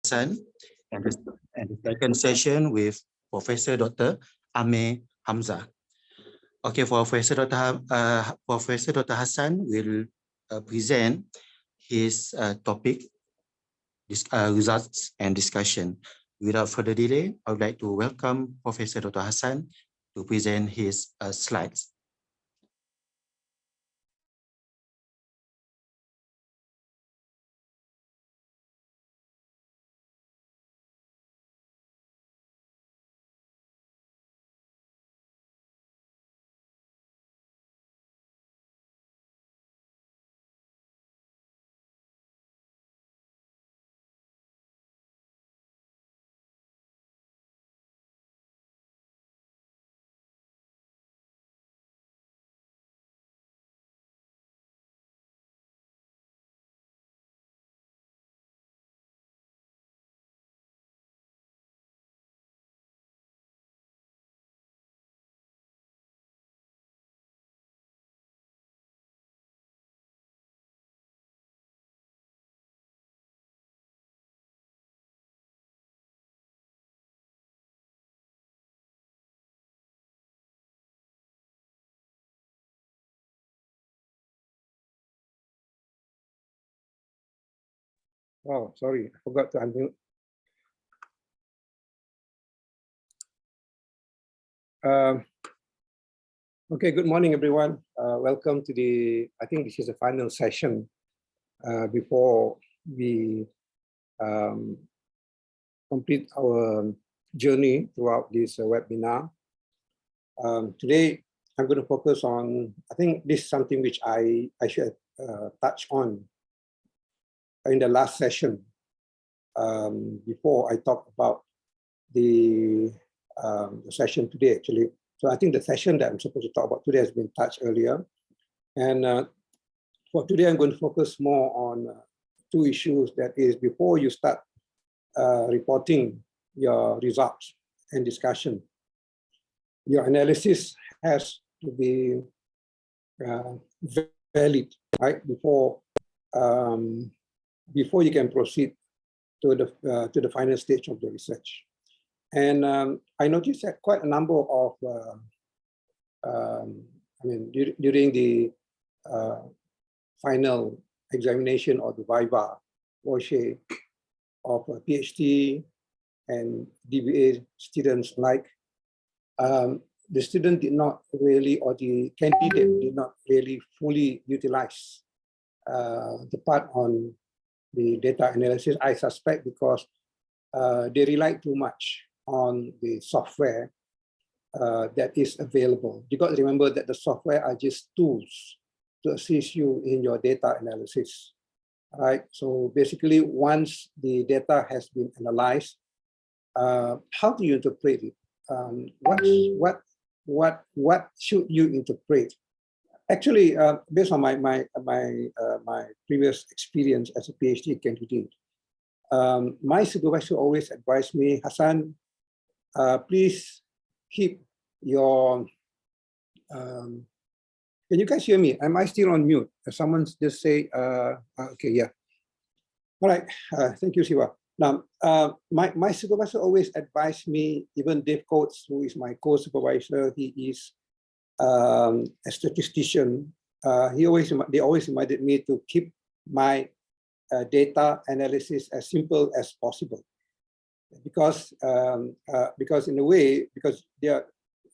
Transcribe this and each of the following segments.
Hassan, and the second session with Professor Dr. Amir Hamzah. Okay, Professor Dr. Hassan will present his topic, results and discussion. Without further delay, I would like to welcome Professor Dr. Hassan to present his slides. Oh, sorry, I forgot to unmute. Okay, good morning, everyone. Welcome to I think this is the final session before we complete our journey throughout this webinar. Today, I'm going to focus on, I think this is something which I should touch on in the last session before I talk about the session today, actually. So I think the session that I'm supposed to talk about today has been touched earlier. And for today, I'm going to focus more on two issues. That is, before you start reporting your results and discussion, your analysis has to be valid, right? Before you can proceed to the final stage of the research. And I noticed that quite a number of, during the final examination or the viva portion of a PhD and DBA students like, the student did not really, or the candidate did not really fully utilize the part on the data analysis. I suspect because they rely too much on the software that is available. You got to remember that the software are just tools to assist you in your data analysis, right? So basically, once the data has been analyzed, how do you interpret it? What should you interpret? Actually, based on my previous experience as a PhD candidate, my supervisor always advised me, Hassan, please keep your, can you guys hear me? Am I still on mute? Someone just say, okay, yeah. All right, thank you, Siva. Now, my supervisor always advised me, even Dave Coates, who is my co-supervisor, he is a statistician. They always reminded me to keep my data analysis as simple as possible, because in a way, because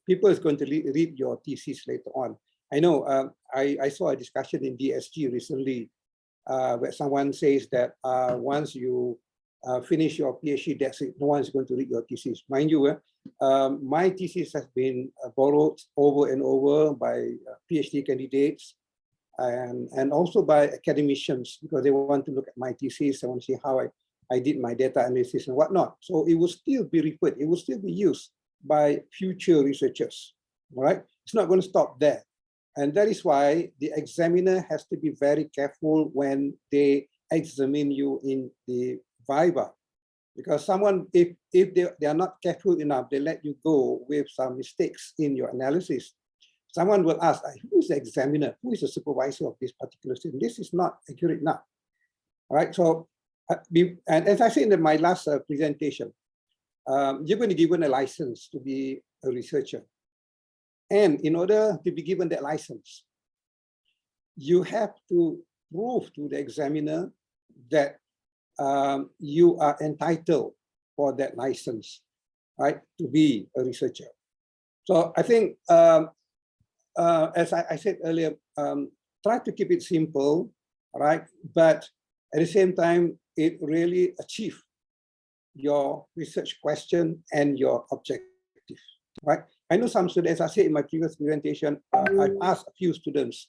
people is going to read your thesis later on. I know I saw a discussion in DSG recently where someone says that once you finish your PhD, that's it. No one's going to read your thesis. Mind you, my thesis has been borrowed over and over by PhD candidates and also by academicians, because they want to look at my thesis. They want to see how I did my data analysis and whatnot. So it will still be referred. It will still be used by future researchers. All right, it's not going to stop there. And that is why the examiner has to be very careful when they examine you in the viva, because someone, if they are not careful enough, they let you go with some mistakes in your analysis. Someone will ask, who is the examiner? Who is the supervisor of this particular student? This is not accurate enough. All right, so and as I said in my last presentation, you're going to be given a license to be a researcher. And in order to be given that license, you have to prove to the examiner that you are entitled for that license, right, to be a researcher. So I think, as I said earlier, try to keep it simple, right? But at the same time, it really achieves your research question and your objective, right? I know some students, as I said in my previous presentation, I've asked a few students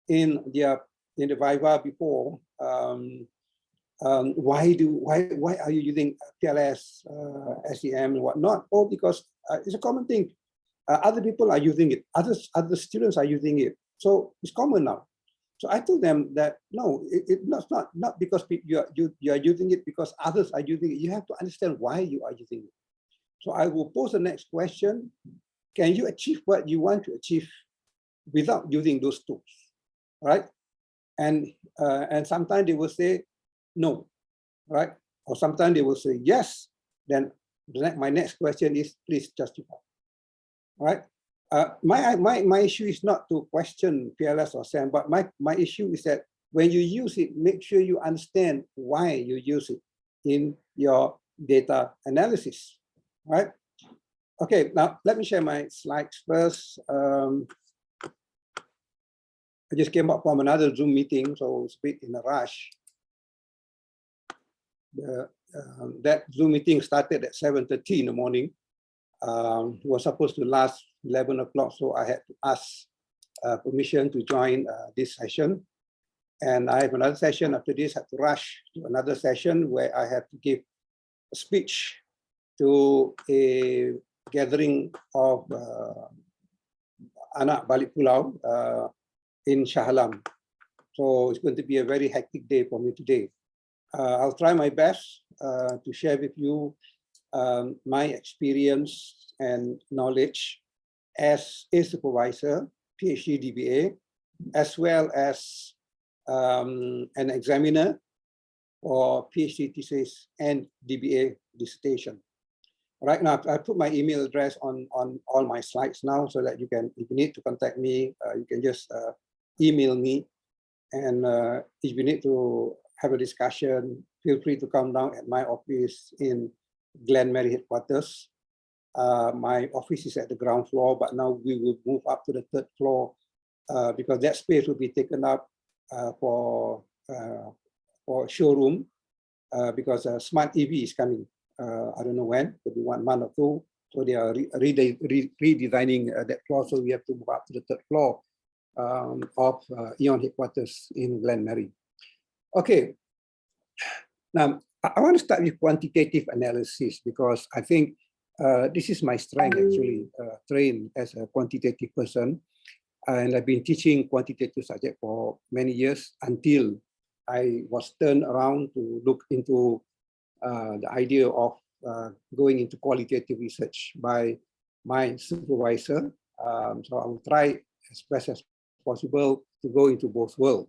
in the Viva before, why are you using PLS, SEM and whatnot? Oh, because it's a common thing. Other people are using it. Other students are using it. So it's common now. So I told them that no, it's not because you are using it because others are using it. You have to understand why you are using it. So I will pose the next question: can you achieve what you want to achieve without using those tools, right? And sometimes they will say no, right? Or sometimes they will say yes. Then my next question is, please justify, right? My issue is not to question PLS or SAM, but my issue is that when you use it, make sure you understand why you use it in your data analysis, right? Okay, now let me share my slides first. I just came up from another Zoom meeting, so it's a bit in a rush. That Zoom meeting started at 7:30 in the morning. It was supposed to last 11 o'clock, so I had to ask permission to join this session. And I have another session after this. I have to rush to another session where I have to give a speech to a gathering of anak balik pulau in Shah Alam. So it's going to be a very hectic day for me today. I'll try my best to share with you my experience and knowledge as a supervisor, PhD DBA, as well as an examiner for PhD thesis and DBA dissertation. Right now, I put my email address on all my slides now, so that you can, if you need to contact me, you can just email me. And if you need to have a discussion, feel free to come down at my office in Glen Mary headquarters. My office is at the ground floor, but now we will move up to the 3rd floor because that space will be taken up for showroom because smart EV is coming. I don't know when, could be 1 month or 2. So they are redesigning that floor, so we have to move up to the 3rd floor of Eon headquarters in Glen Mary. Okay, now I want to start with quantitative analysis because I think this is my strength actually, trained as a quantitative person. And I've been teaching quantitative subject for many years until I was turned around to look into the idea of going into qualitative research by my supervisor. So I will try as best as possible to go into both worlds.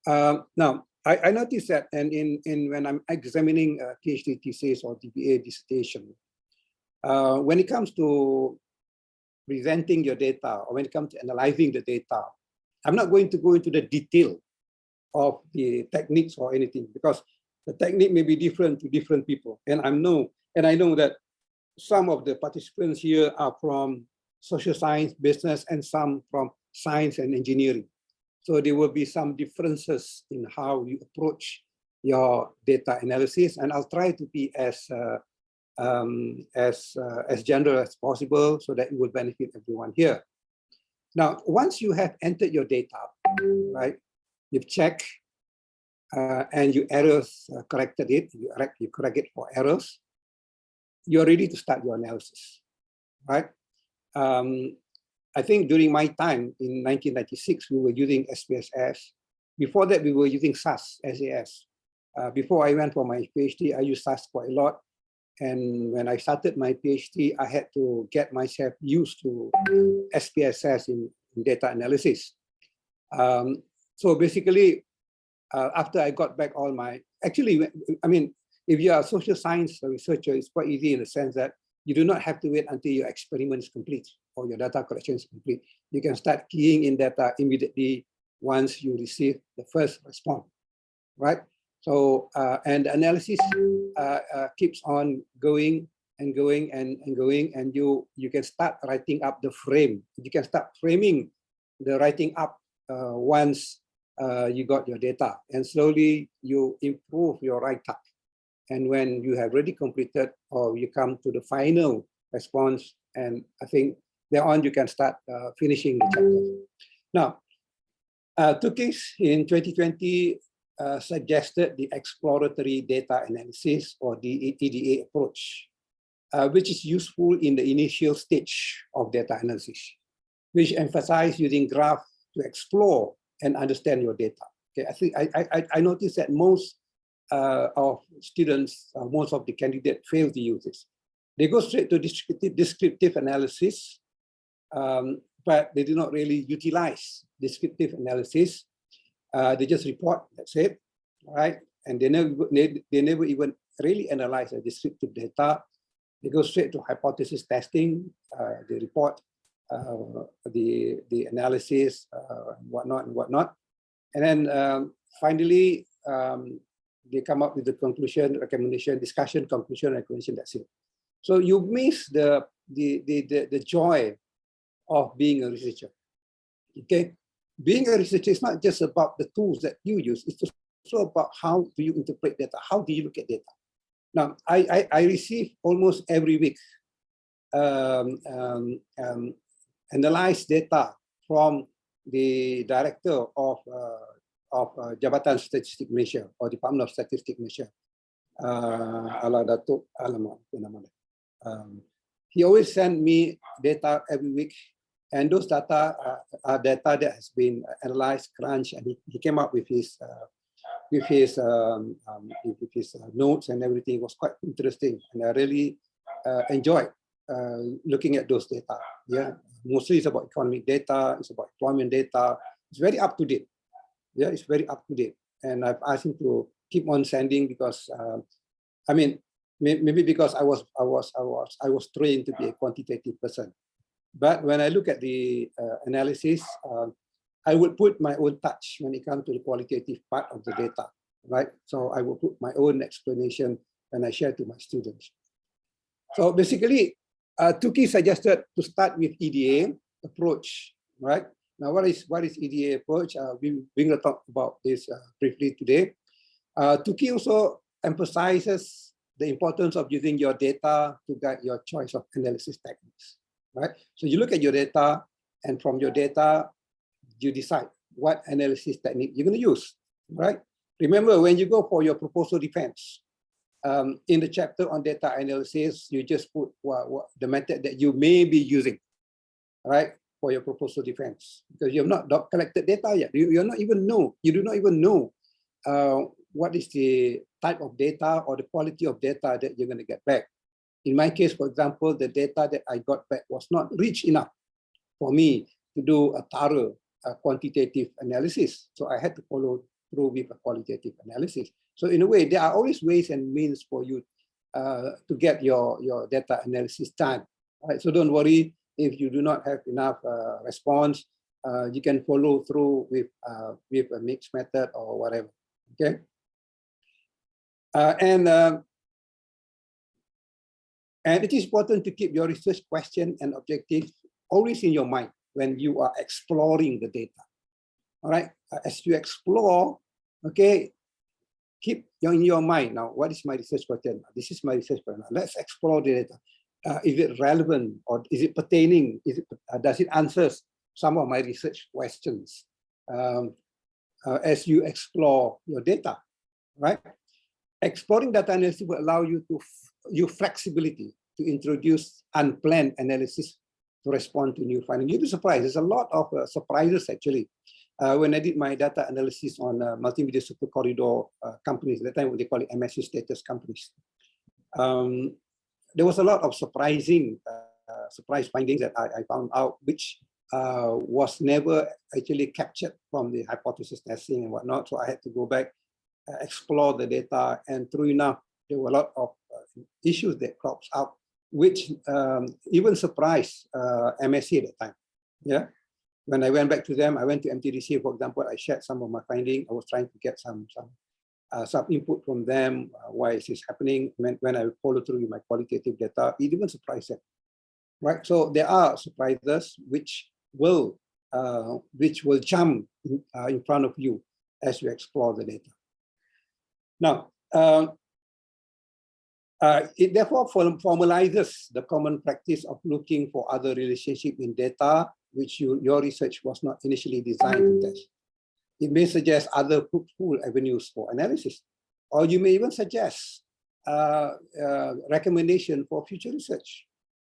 Now, I noticed that, and when I'm examining PhD thesis or DBA dissertation, when it comes to presenting your data, or when it comes to analyzing the data, I'm not going to go into the detail of the techniques or anything, because the technique may be different to different people. And I know that some of the participants here are from social science, business, and some from science and engineering. So there will be some differences in how you approach your data analysis, and I'll try to be as general as possible so that it will benefit everyone here. Now, once you have entered your data, right, you've checked and you corrected it, you correct it for errors, you're ready to start your analysis, right? I think during my time in 1996, we were using SPSS. Before that, we were using SAS. Before I went for my PhD, I used SAS quite a lot. And when I started my PhD, I had to get myself used to SPSS in data analysis. So basically, after I got back all my actually, I mean, if you are a social science researcher, it's quite easy in the sense that you do not have to wait until your experiment is complete or your data collection is complete. You can start keying in data immediately once you receive the first response, right? So, and the analysis keeps on going and going and going, and you can start writing up the frame. You can start framing the writing up once you got your data, and slowly you improve your write-up. And when you have already completed, or you come to the final response, and I think thereon you can start finishing the chapter. Now, Tukis in 2020 suggested the exploratory data analysis, or the EDA approach, which is useful in the initial stage of data analysis, which emphasize using graph to explore and understand your data. Okay, I think I noticed that most of students, most of the candidates fail to use this. They go straight to descriptive analysis, but they do not really utilize descriptive analysis. They just report, that's it, right? And they never even really analyze the descriptive data. They go straight to hypothesis testing. They report the analysis, and whatnot. And then finally, they come up with the conclusion, recommendation, discussion, conclusion, recommendation, that's it. So you miss the joy of being a researcher, okay? Being a researcher is not just about the tools that you use, it's also about how do you interpret data, how do you look at data. Now, I receive almost every week analyzed data from the director of Jabatan Statistik Malaysia, or Department of Statistics Malaysia. He always send me data every week, and those data are data that has been analyzed, crunched, and he came up with his notes and everything. It was quite interesting, and I really enjoyed looking at those data. Yeah, mostly it's about economic data, it's about employment data. It's very up to date. Yeah, it's very up to date, and I've asked him to keep on sending because I mean, maybe because I was trained to be a quantitative person, but when I look at the analysis, I would put my own touch when it comes to the qualitative part of the data, right? So I will put my own explanation and I share to my students. So basically, Tuki suggested to start with EDA approach, right? Now, what is EDA approach? We're going to talk about this briefly today. Tuki also emphasizes the importance of using your data to guide your choice of analysis techniques, right? So you look at your data, and from your data, you decide what analysis technique you're going to use, right? Remember, when you go for your proposal defense, in the chapter on data analysis, you just put the method that you may be using, right, for your proposal defense, because you have not collected data yet. You do not even know what is the type of data or the quality of data that you're going to get back. In my case, for example, the data that I got back was not rich enough for me to do a thorough quantitative analysis. So I had to follow through with a qualitative analysis. So in a way, there are always ways and means for you to get your data analysis done. Right? So don't worry if you do not have enough response. You can follow through with a mixed method or whatever. Okay. And it is important to keep your research question and objective always in your mind when you are exploring the data. All right. As you explore, okay, keep in your mind now, what is my research question? This is my research question. Let's explore the data. Is it relevant, or is it pertaining? Does it answer some of my research questions as you explore your data, right? Exploring data analysis will allow you flexibility to introduce unplanned analysis to respond to new findings. You'll be surprised. There's a lot of surprises actually. When I did my data analysis on multimedia super corridor companies, at the time they call it MSC status companies, there was a lot of surprise findings that I found out, which was never actually captured from the hypothesis testing and whatnot. So I had to go back explore the data, and true enough, there were a lot of issues that crops up, which even surprised MSc at the time. Yeah, when I went back to them, I went to MTDC, for example. I shared some of my findings. I was trying to get some input from them. Why is this happening? When I follow through with my qualitative data, it even surprised them. Right. So there are surprises which will jump in front of you as you explore the data. Now, it therefore formalizes the common practice of looking for other relationship in data, which your research was not initially designed to test. It may suggest other fruitful avenues for analysis, or you may even suggest recommendation for future research,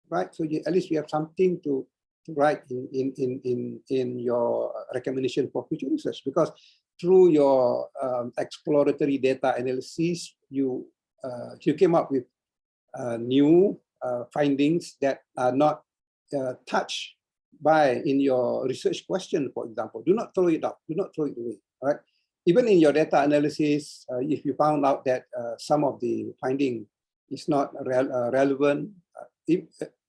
right? So at least you have something to write in your recommendation for future research, because through your exploratory data analysis, you came up with new findings that are not touched by in your research question, for example. Do not throw it out, do not throw it away, right? Even in your data analysis, if you found out that some of the finding is not relevant,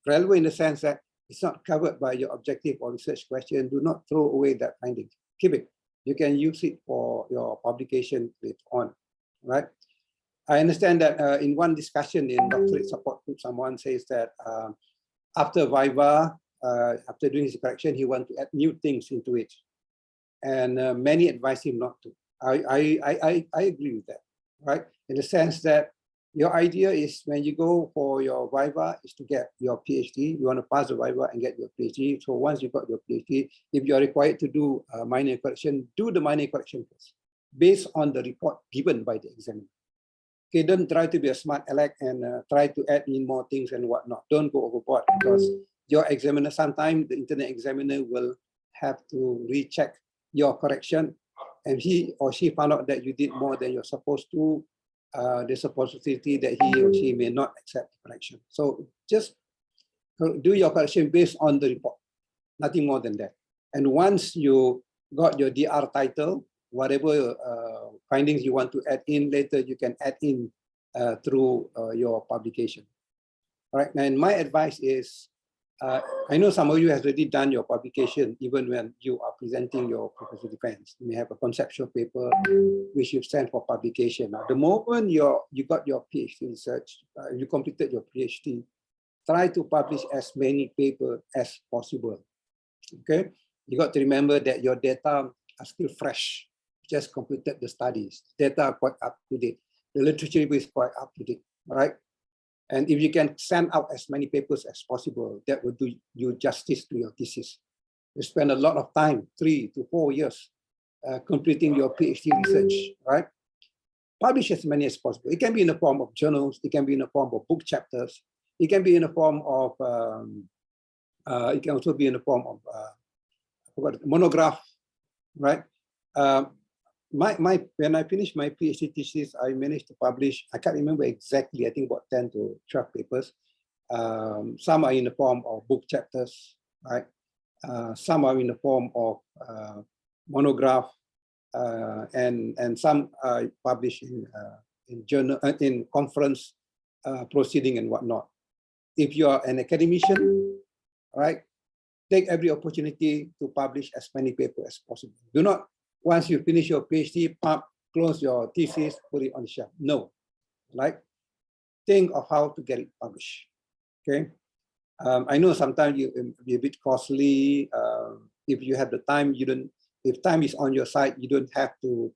relevant in the sense that it's not covered by your objective or research question, do not throw away that finding. Keep it. You can use it for your publication later on, right? I understand that in one discussion in doctorate support group, someone says that after Viva, after doing his correction, he wants to add new things into it. And many advise him not to. I agree with that, right? In the sense that your idea is when you go for your Viva is to get your PhD. You want to pass the Viva and get your PhD. So once you got your PhD, if you are required to do a minor correction, do the minor correction first, based on the report given by the examiner. Okay, don't try to be a smart aleck and try to add in more things and whatnot. Don't go overboard, because your examiner, sometimes the internet examiner will have to recheck your correction, and he or she found out that you did more than you're supposed to. There's a possibility that he or she may not accept the correction. So just do your correction based on the report, nothing more than that. And once you got your DR title, whatever findings you want to add in later, you can add in through your publication. All right, and my advice is, I know some of you have already done your publication even when you are presenting your professional defense. You may have a conceptual paper which you've sent for publication. Now, the moment you got your PhD research, you completed your PhD, try to publish as many papers as possible. Okay, you got to remember that your data are still fresh. You just completed the studies. Data are quite up to date. The literature is quite up to date. All right. And if you can send out as many papers as possible, that will do you justice to your thesis. You spend a lot of time, 3 to 4 years, completing your PhD research, right? Publish as many as possible. It can be in the form of journals. It can be in the form of book chapters. It can be in the form of, it can also be in the form of monograph, right? When I finished my PhD thesis, I managed to publish, I can't remember exactly, I think about 10 to 12 papers. Some are in the form of book chapters, right? Some are in the form of monograph, and some are published in journal, in conference proceeding and whatnot. If you are an academician, right, take every opportunity to publish as many papers as possible. Do not, once you finish your PhD, close your thesis, put it on the shelf. No, right? Think of how to get it published, okay? I know sometimes it will be a bit costly. If you have the time, you don't, if time is on your side, you don't have to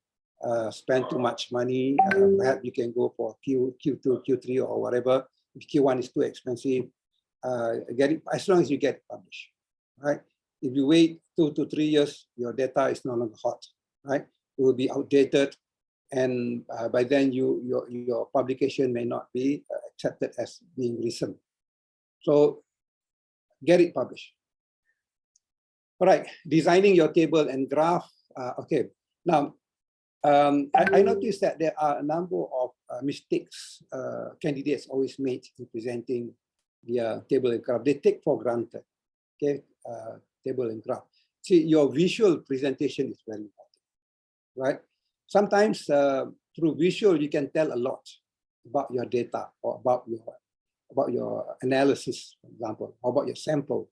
spend too much money. Perhaps you can go for Q2, Q3 or whatever. If Q1 is too expensive, get it, as long as you get it published, right? If you wait 2 to 3 years, your data is no longer hot, right? It will be outdated, and by then your publication may not be accepted as being recent. So get it published. All right, designing your table and graph. Okay, now I noticed that there are a number of mistakes candidates always make in presenting their table and graph. They take for granted, okay, table and graph. See, your visual presentation is very important, right? Sometimes through visual, you can tell a lot about your data or about your analysis, for example, or about your sample,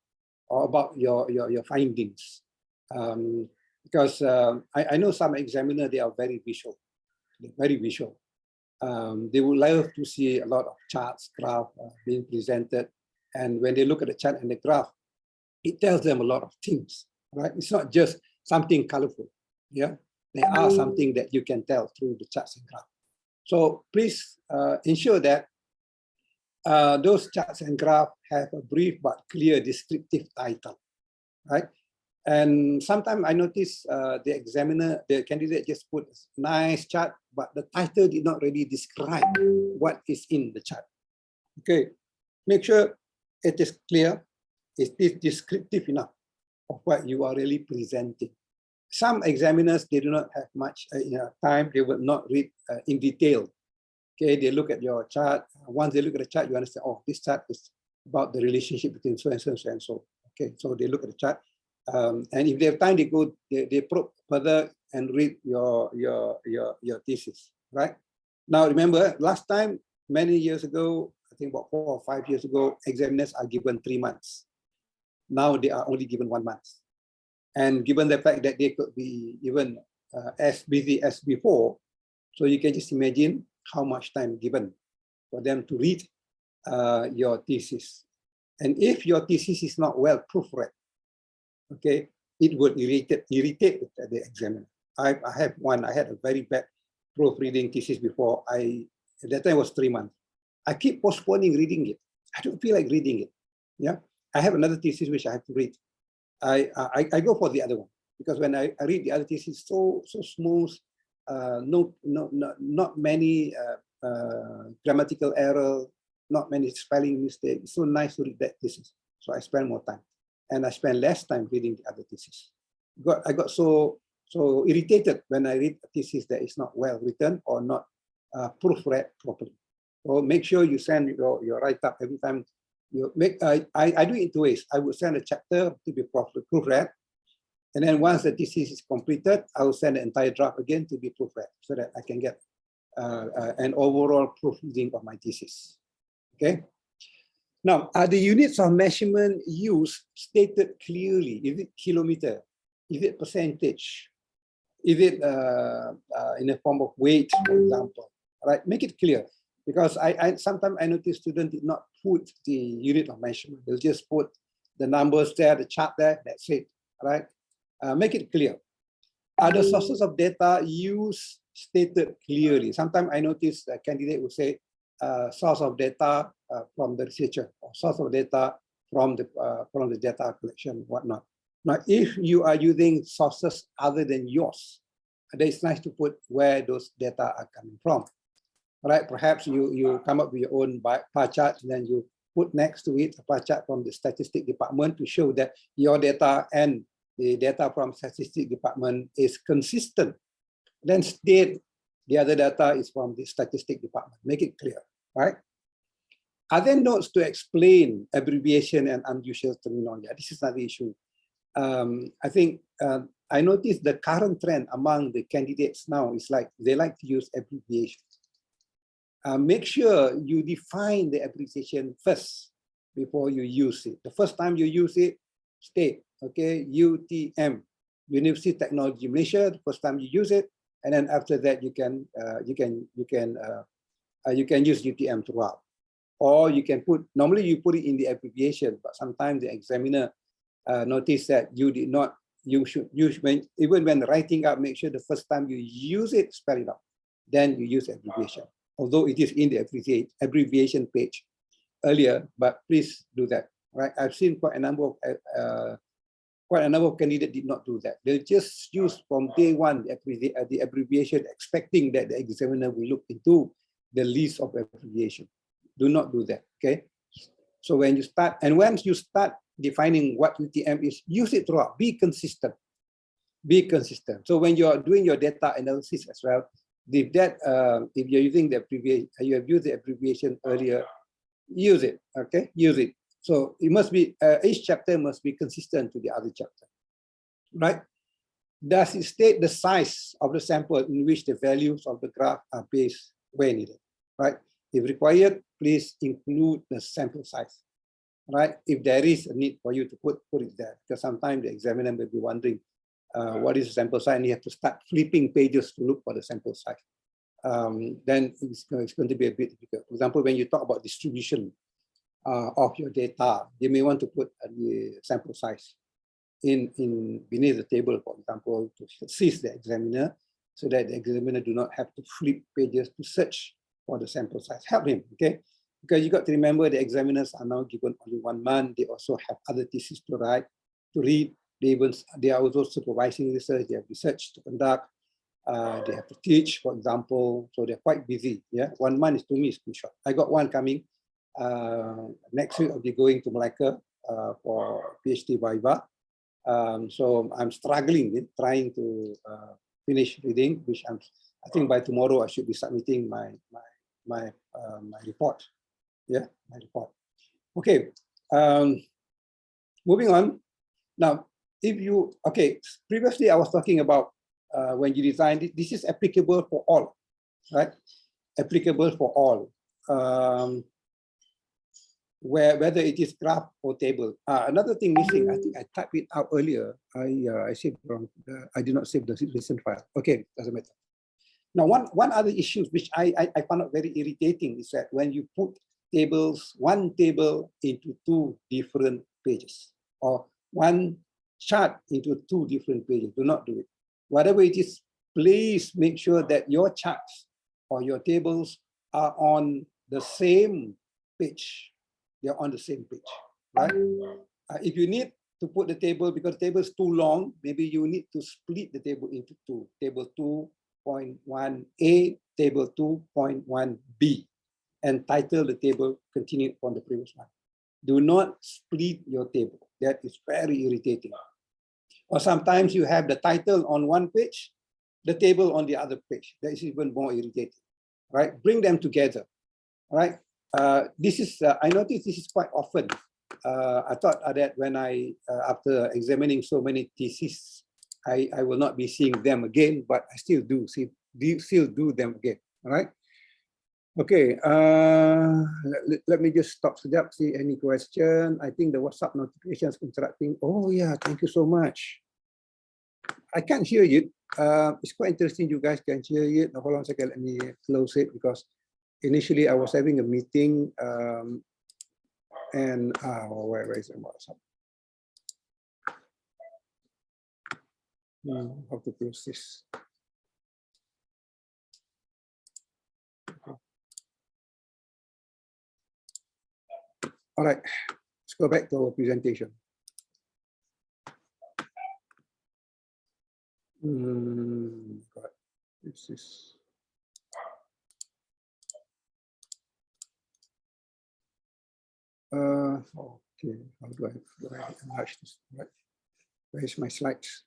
or about your findings. Because I know some examiners, they are very visual. They're very visual. They would love to see a lot of charts, graphs being presented. And when they look at the chart and the graph, it tells them a lot of things, right? It's not just something colorful. Yeah, there are something that you can tell through the charts and graphs. So please ensure that those charts and graphs have a brief but clear descriptive title, right? And sometimes I notice the examiner, the candidate just put a nice chart, but the title did not really describe what is in the chart. Okay, make sure it is clear, it is descriptive enough of what you are really presenting. Some examiners, they do not have much time, they will not read in detail. Okay, they look at your chart. Once they look at the chart, you understand, oh, this chart is about the relationship between so and so and so and so. Okay, so they look at the chart. And if they have time, they probe further and read your thesis, right? Now, remember, last time, many years ago, I think about 4 or 5 years ago, examiners are given 3 months. Now they are only given 1 month. And given the fact that they could be even as busy as before, so you can just imagine how much time given for them to read your thesis. And if your thesis is not well proofread, okay, it would irritate the examiner. I had a very bad proofreading thesis before. At that time was 3 months. I keep postponing reading it. I don't feel like reading it. Yeah, I have another thesis which I have to read. I go for the other one because when I read the other thesis, so smooth, not many grammatical error, not many spelling mistakes. It's so nice to read that thesis. So I spend more time, and I spend less time reading the other thesis. I got so irritated when I read a thesis that is not well written or not proofread properly. So make sure you send your write-up every time. You make I do it in 2 ways. I would send a chapter to be proofread, and then once the thesis is completed, I will send the entire draft again to be proofread so that I can get an overall proofreading of my thesis. Okay. Now, are the units of measurement used stated clearly? Is it kilometer? Is it percentage? Is it in the form of weight, for example? All right, make it clear. Because sometimes I notice students did not put the unit of measurement. They'll just put the numbers there, the chart there, that's it, right? Make it clear. Are the sources of data used stated clearly? Sometimes I notice a candidate will say source of data from the researcher, or source of data from the data collection, whatnot. Now, if you are using sources other than yours, then it's nice to put where those data are coming from. Right? Perhaps you come up with your own bar chart, and then you put next to it a bar chart from the statistics department to show that your data and the data from statistics department is consistent. Then state the other data is from the statistics department. Make it clear, right? Are there notes to explain abbreviation and unusual terminology? This is another issue. I think I noticed the current trend among the candidates now is like they like to use abbreviations. Make sure you define the abbreviation first before you use it. The first time you use it, state, okay, UTM, University Technology Malaysia. The first time you use it, and then after that you can use UTM throughout. Or you can put, normally you put it in the abbreviation, but sometimes the examiner notice that you did not. You should use even when writing up, make sure the first time you use it, spell it out. Then you use abbreviation. Although it is in the abbreviation page earlier, but please do that. Right? I've seen quite a number of candidates did not do that. They just use from day one the abbreviation, expecting that the examiner will look into the list of abbreviation. Do not do that. Okay. So when you start, and once you start defining what UTM is, use it throughout. Be consistent. Be consistent. So when you are doing your data analysis as well, if you're using the abbreviation, you have used the abbreviation earlier, use it, okay? Use it. So it must be, each chapter must be consistent to the other chapter, right? does it state the size of the sample in which the values of the graph are based where needed, right? If required, please include the sample size, right? If there is a need for you to put it there, because sometimes the examiner may be wondering, what is the sample size? And you have to start flipping pages to look for the sample size. Then it's going to be a bit difficult. For example, when you talk about distribution of your data, you may want to put the sample size in beneath the table, for example, to assist the examiner, so that the examiner do not have to flip pages to search for the sample size. Help him, okay? Because you got to remember the examiners are now given only 1 month. They also have other theses to write, to read. They are also supervising research. They have research to conduct. They have to teach, for example. So they're quite busy. Yeah, 1 month is, to me, is too short. I got one coming next week. I'll be going to Malacca for PhD Viva. So I'm struggling with trying to finish reading, which I think by tomorrow I should be submitting my report. Yeah, my report. Okay, moving on. Now, if you, okay, previously I was talking about when you design it, this is applicable for all, right? Applicable for all. Whether it is graph or table. Another thing missing, I think I typed it out earlier. I saved wrong. I did not save the recent file. Okay, doesn't matter. Now, one other issue which I found out very irritating is that when you put tables, one table into 2 different pages, or one chart into 2 different pages, do not do it. Whatever it is, please make sure that your charts or your tables are on the same page. They're on the same page, right? If you need to put the table, because the table is too long, maybe you need to split the table into 2. Table 2.1a, table 2.1b, and title the table continued from the previous one. Do not split your table. That is very irritating. Or sometimes you have the title on one page, the table on the other page. That is even more irritating, right? Bring them together, right? This is, I noticed this is quite often. I thought that when after examining so many theses, I will not be seeing them again, but I still do them again, all right? Okay, let me just stop sekejap, see any question. I think the WhatsApp notifications interrupting. Oh yeah, thank you so much. I can't hear you. It's quite interesting you guys can hear it. Now, hold on a second, let me close it, because initially I was having a meeting and where is the WhatsApp? How to close this? All right, let's go back to our presentation. God, this is. Okay, how do I enlarge this? Right. Where's my slides?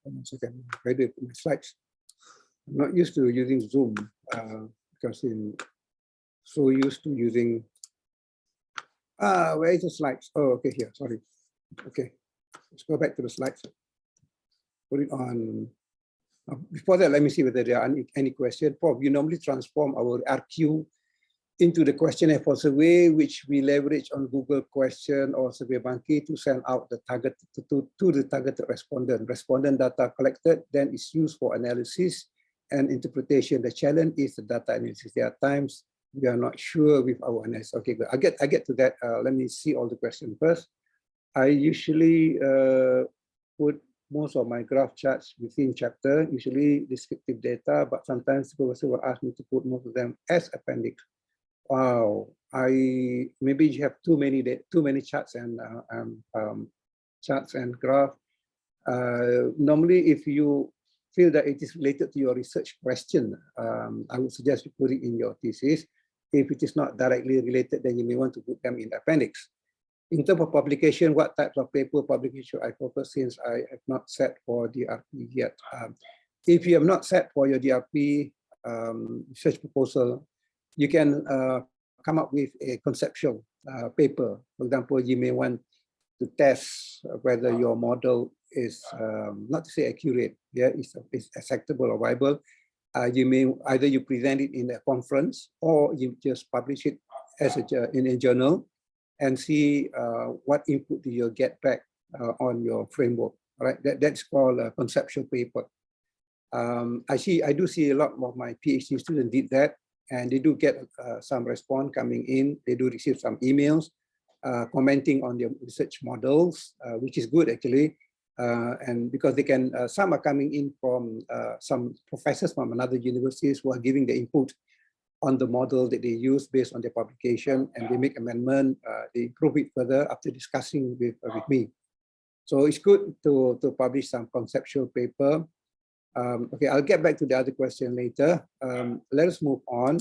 One second, where do I put my slides? I'm not used to using Zoom because I'm so used to using. Where is the slides? Oh, okay, here, sorry. Okay, let's go back to the slides. Put it on. Before that, let me see whether there are any questions. Prof, you normally transform our RQ into the questionnaire for survey, which we leverage on Google Question or SurveyMonkey to send out the target to the targeted respondent. Respondent data collected then is used for analysis and interpretation. The challenge is the data analysis. There are times we are not sure with our analysis. Okay, good. I get to that. Let me see all the questions first. I usually put most of my graph charts within chapter, usually descriptive data, but sometimes the professor will ask me to put most of them as appendix. Wow, maybe you have too many charts and graph. Normally, if you feel that it is related to your research question, I would suggest you put it in your thesis. If it is not directly related, then you may want to put them in the appendix. In terms of publication, what types of paper publication I focus, since I have not set for DRP yet. If you have not set for your DRP research proposal, you can come up with a conceptual paper. For example, you may want to test whether your model is not to say accurate, yeah, is acceptable or viable. You may either you present it in a conference or you just publish it as in a journal and see what input do you get back on your framework. All right, that's called a conceptual paper. I do see a lot of my PhD students did that, and they do get some response coming in. They do receive some emails commenting on their research models, which is good actually. And because they can, some are coming in from some professors from another universities who are giving the input on the model that they use based on their publication, and they make amendment, they improve it further after discussing with me. So it's good to publish some conceptual paper. Okay, I'll get back to the other question later. Let us move on.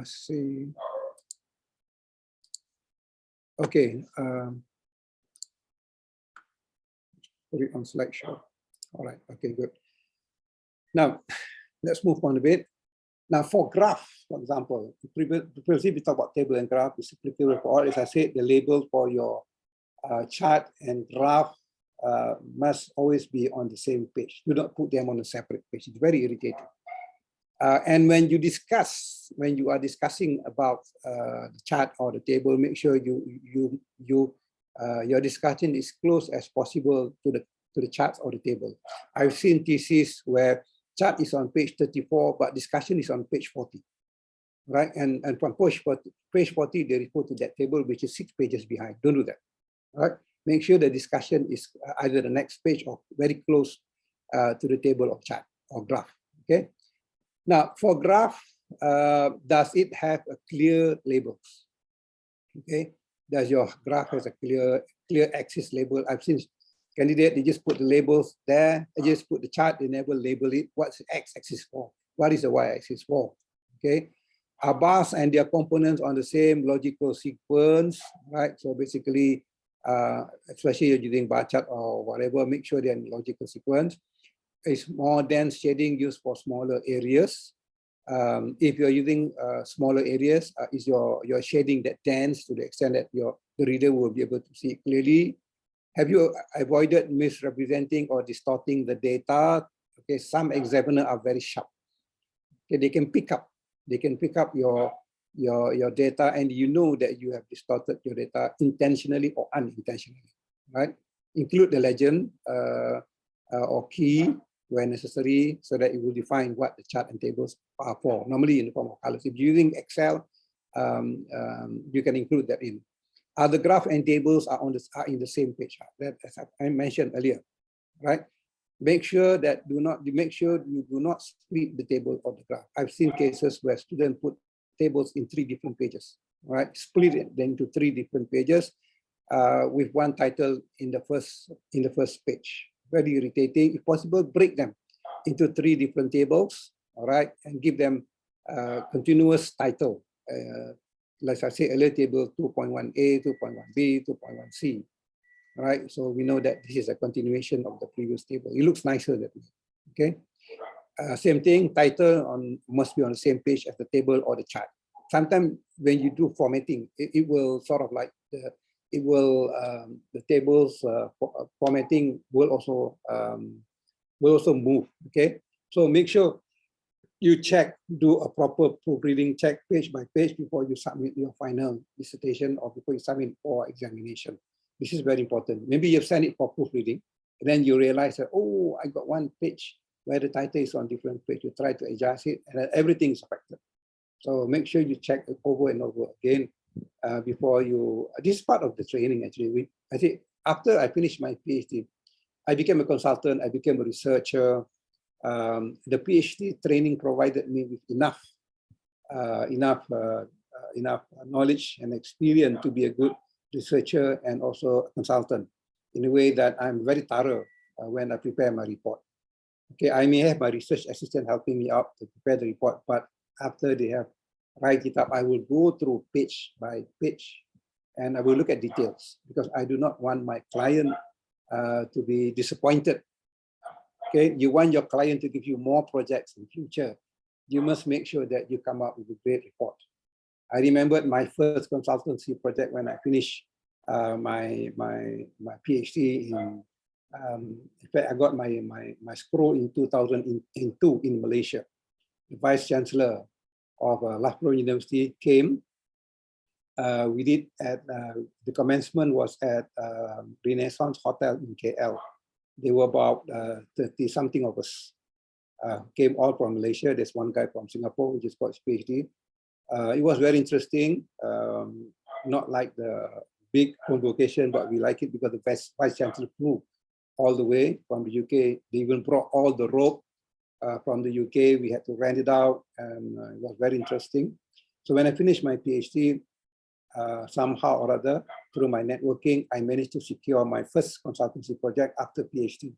See. Okay. Put it on slideshow. All right. Okay, good. Now, let's move on a bit. Now, for graph, for example, previously we talked about table and graph. It's applicable for all. As I said, the label for your chart and graph must always be on the same page. Do not put them on a separate page. It's very irritating. And when you are discussing about the chart or the table, make sure your discussion is close as possible to the chart or the table. I've seen theses where chart is on page 34, but discussion is on page 40, right? And from page 40, they refer to that table, which is 6 pages behind. Don't do that, right? Make sure the discussion is either the next page or very close to the table of chart or graph, okay? Now, for graph, does it have a clear labels? Okay, does your graph has a clear axis label? I've seen candidate, they just put the labels there, they just put the chart, they never label it. What's the x-axis for? What is the y-axis for? Okay, are bars and their components on the same logical sequence, right? So basically, especially you're using bar chart or whatever, make sure they're in logical sequence. Is more dense shading used for smaller areas. If you're using smaller areas, is your shading that dense to the extent that the reader will be able to see it clearly? Have you avoided misrepresenting or distorting the data? Okay, some examiners are very sharp. Okay, they can pick up your data, and you know that you have distorted your data intentionally or unintentionally, right? Include the legend or key where necessary, so that it will define what the chart and tables are for, normally in the form of colors. If you're using Excel, you can include that in. The graph and tables are in the same page, that as I mentioned earlier, right? Make sure that you do not split the table of the graph. I've seen cases where students put tables in 3 different pages, right? Split it then into 3 different pages with one title in the first page. Very irritating. If possible, break them into 3 different tables, all right, and give them continuous title. Like I said earlier, table 2.1a, 2.1b, 2.1c, all right? So we know that this is a continuation of the previous table. It looks nicer that way, okay? Same thing, title must be on the same page as the table or the chart. Sometimes when you do formatting, it will sort of like the tables formatting will also move. Okay, so make sure you do a proper proofreading check page by page before you submit your final dissertation or before you submit for examination. This is very important. Maybe you've sent it for proofreading, and then you realize that, oh, I got one page where the title is on different page. You try to adjust it, and everything is affected. So make sure you check it over and over again. Before you, this is part of the training actually. I think after I finished my PhD, I became a consultant, I became a researcher. The PhD training provided me with enough knowledge and experience to be a good researcher and also a consultant, in a way that I'm very thorough when I prepare my report. Okay, I may have my research assistant helping me out to prepare the report, but after they have write it up, I will go through page by page and I will look at details, because I do not want my client to be disappointed. Okay, you want your client to give you more projects in future. You must make sure that you come up with a great report. I remembered my first consultancy project when I finished my PhD in fact, I got my scroll in 2002 in Malaysia. The Vice Chancellor of Lahore University came. We did at the commencement was at Renaissance Hotel in KL. There were about 30 something of us. Came all from Malaysia. There's one guy from Singapore who just got his PhD. It was very interesting. Not like the big convocation, but we like it because the Vice Chancellor flew all the way from the UK. They even brought all the rope from the UK. We had to rent it out, and it was very interesting. So when I finished my PhD, somehow or other, through my networking, I managed to secure my first consultancy project after PhD,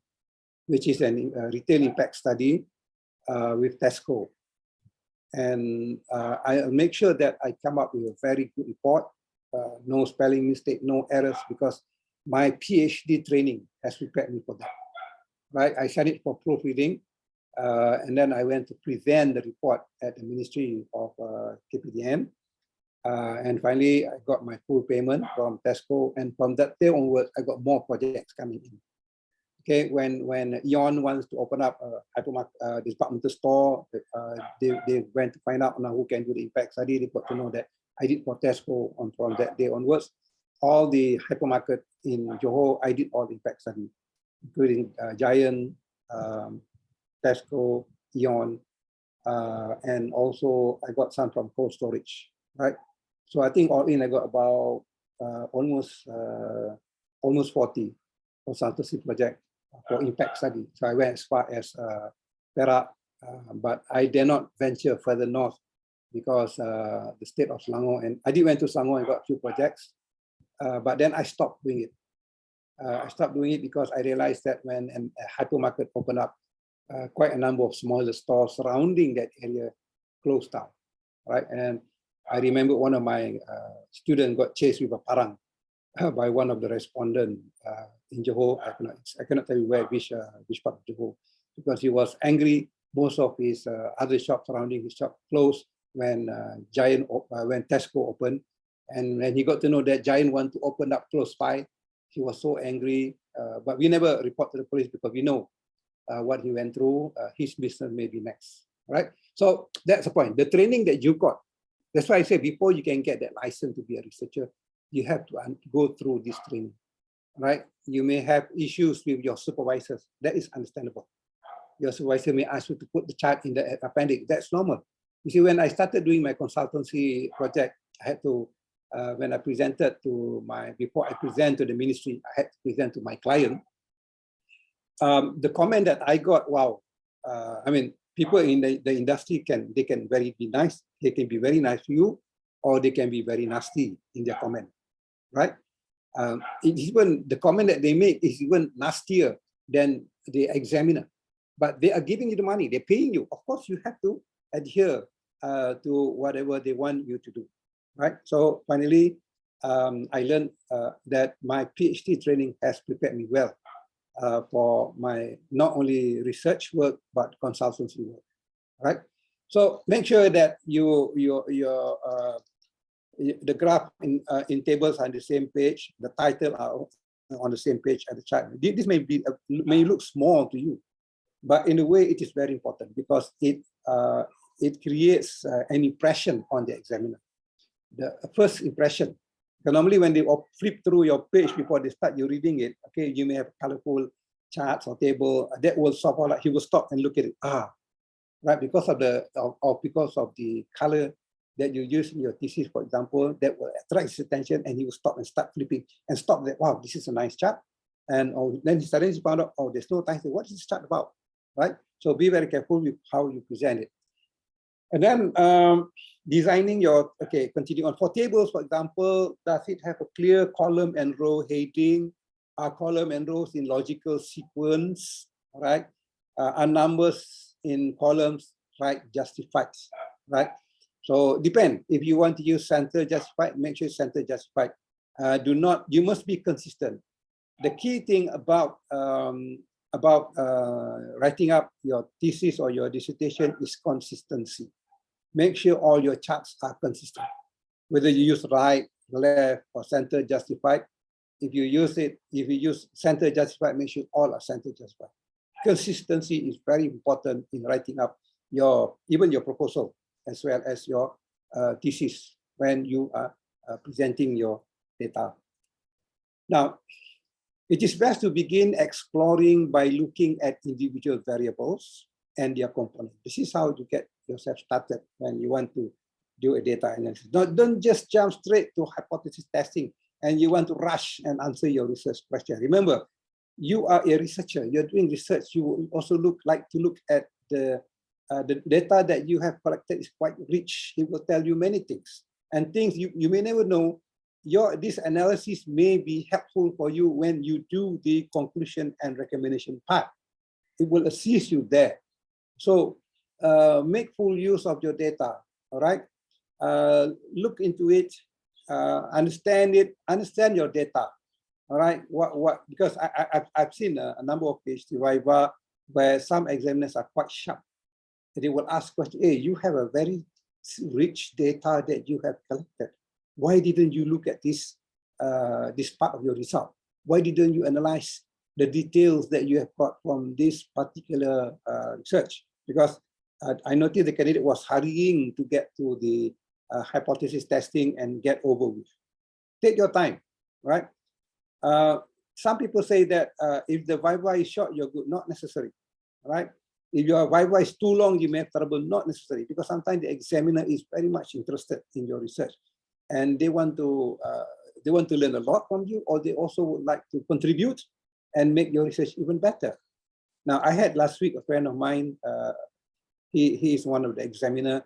which is a retail impact study with Tesco. And I'll make sure that I come up with a very good report, no spelling mistake, no errors, because my PhD training has prepared me for that. Right? I sent it for proofreading, and then I went to present the report at the Ministry of KPDN. And finally, I got my full payment from Tesco, and from that day onwards, I got more projects coming in. Okay, when Eon wants to open up a hypermarket, departmental store, they went to find out who can do the impact study. They got to know that I did for Tesco, and from that day onwards, all the hypermarket in Johor, I did all the impact study, including Giant, Tesco, Eon, and also I got some from cold storage, right? So I think all in I got about almost 40 consultancy project for impact study. So I went as far as Perak, but I dare not venture further north because the state of Selangor, and I did went to Selangor and got a few projects, but then I stopped doing it. I stopped doing it because I realized that when a hypermarket opened up, quite a number of smaller stores surrounding that area closed down, right? And I remember one of my students got chased with a parang by one of the respondents in Johor. I cannot tell you which part of Johor, because he was angry. Most of his other shops surrounding his shop closed when when Tesco opened, and when he got to know that Giant want to open up close by, he was so angry. But we never report to the police because we know what he went through. His business may be next, right? So that's the point. The training that you got. That's why I say before you can get that license to be a researcher, you have to go through this training, right? You may have issues with your supervisors. That is understandable. Your supervisor may ask you to put the chart in the appendix. That's normal. You see, when I started doing my consultancy project, I had to, when I presented to before I present to the ministry, I had to present to my client. The comment that I got, wow, I mean, people in the industry they can be nice. They can be very nice to you, or they can be very nasty in their comment, right? Even the comment that they make is even nastier than the examiner. But they are giving you the money. They're paying you. Of course, you have to adhere to whatever they want you to do, right? So finally, I learned that my PhD training has prepared me well for my not only research work but consultancy work, right? So make sure that the graph in tables are on the same page, the title are on the same page at the chart. This may look small to you, but in a way it is very important because it creates an impression on the examiner. The first impression. Because normally when they flip through your page before they start you reading it, okay, you may have colorful charts or table that will stop all that. He will stop and look at it. Right, because of the color that you use in your thesis, for example, that will attract his attention, and he will stop and start flipping and stop that. Wow, this is a nice chart. And then he suddenly found out, there's no time. What is this chart about? Right? So be very careful with how you present it. And then designing your, continue on. For tables, for example, does it have a clear column and row heading? Are column and rows in logical sequence? Right? Are numbers in columns, right, justified, right? So depend. If you want to use center justified, make sure center justified. You must be consistent. The key thing about writing up your thesis or your dissertation is consistency. Make sure all your charts are consistent. Whether you use right, left, or center justified, If you use center justified, make sure all are center justified. Consistency is very important in writing up even your proposal as well as your thesis when you are presenting your data. Now, it is best to begin exploring by looking at individual variables and their components. This is how you get yourself started when you want to do a data analysis. Don't just jump straight to hypothesis testing and you want to rush and answer your research question. Remember, you are a researcher, you're doing research. You will also like to look at the data that you have collected is quite rich. It will tell you many things and things you may never know. This analysis may be helpful for you when you do the conclusion and recommendation part. It will assist you there. So make full use of your data, all right? Look into it, understand your data, all right? Because I've seen a number of PhD viva where some examiners are quite sharp. They will ask questions, hey, you have a very rich data that you have collected. Why didn't you look at this part of your result? Why didn't you analyze the details that you have got from this particular research? Because I noticed the candidate was hurrying to get to the hypothesis testing and get over with. Take your time, right? Some people say that if the viva is short, you're good. Not necessary, right? If your viva is too long, you may have trouble. Not necessary, because sometimes the examiner is very much interested in your research, and they want to learn a lot from you, or they also would like to contribute and make your research even better. Now, I had last week a friend of mine. He is one of the examiner.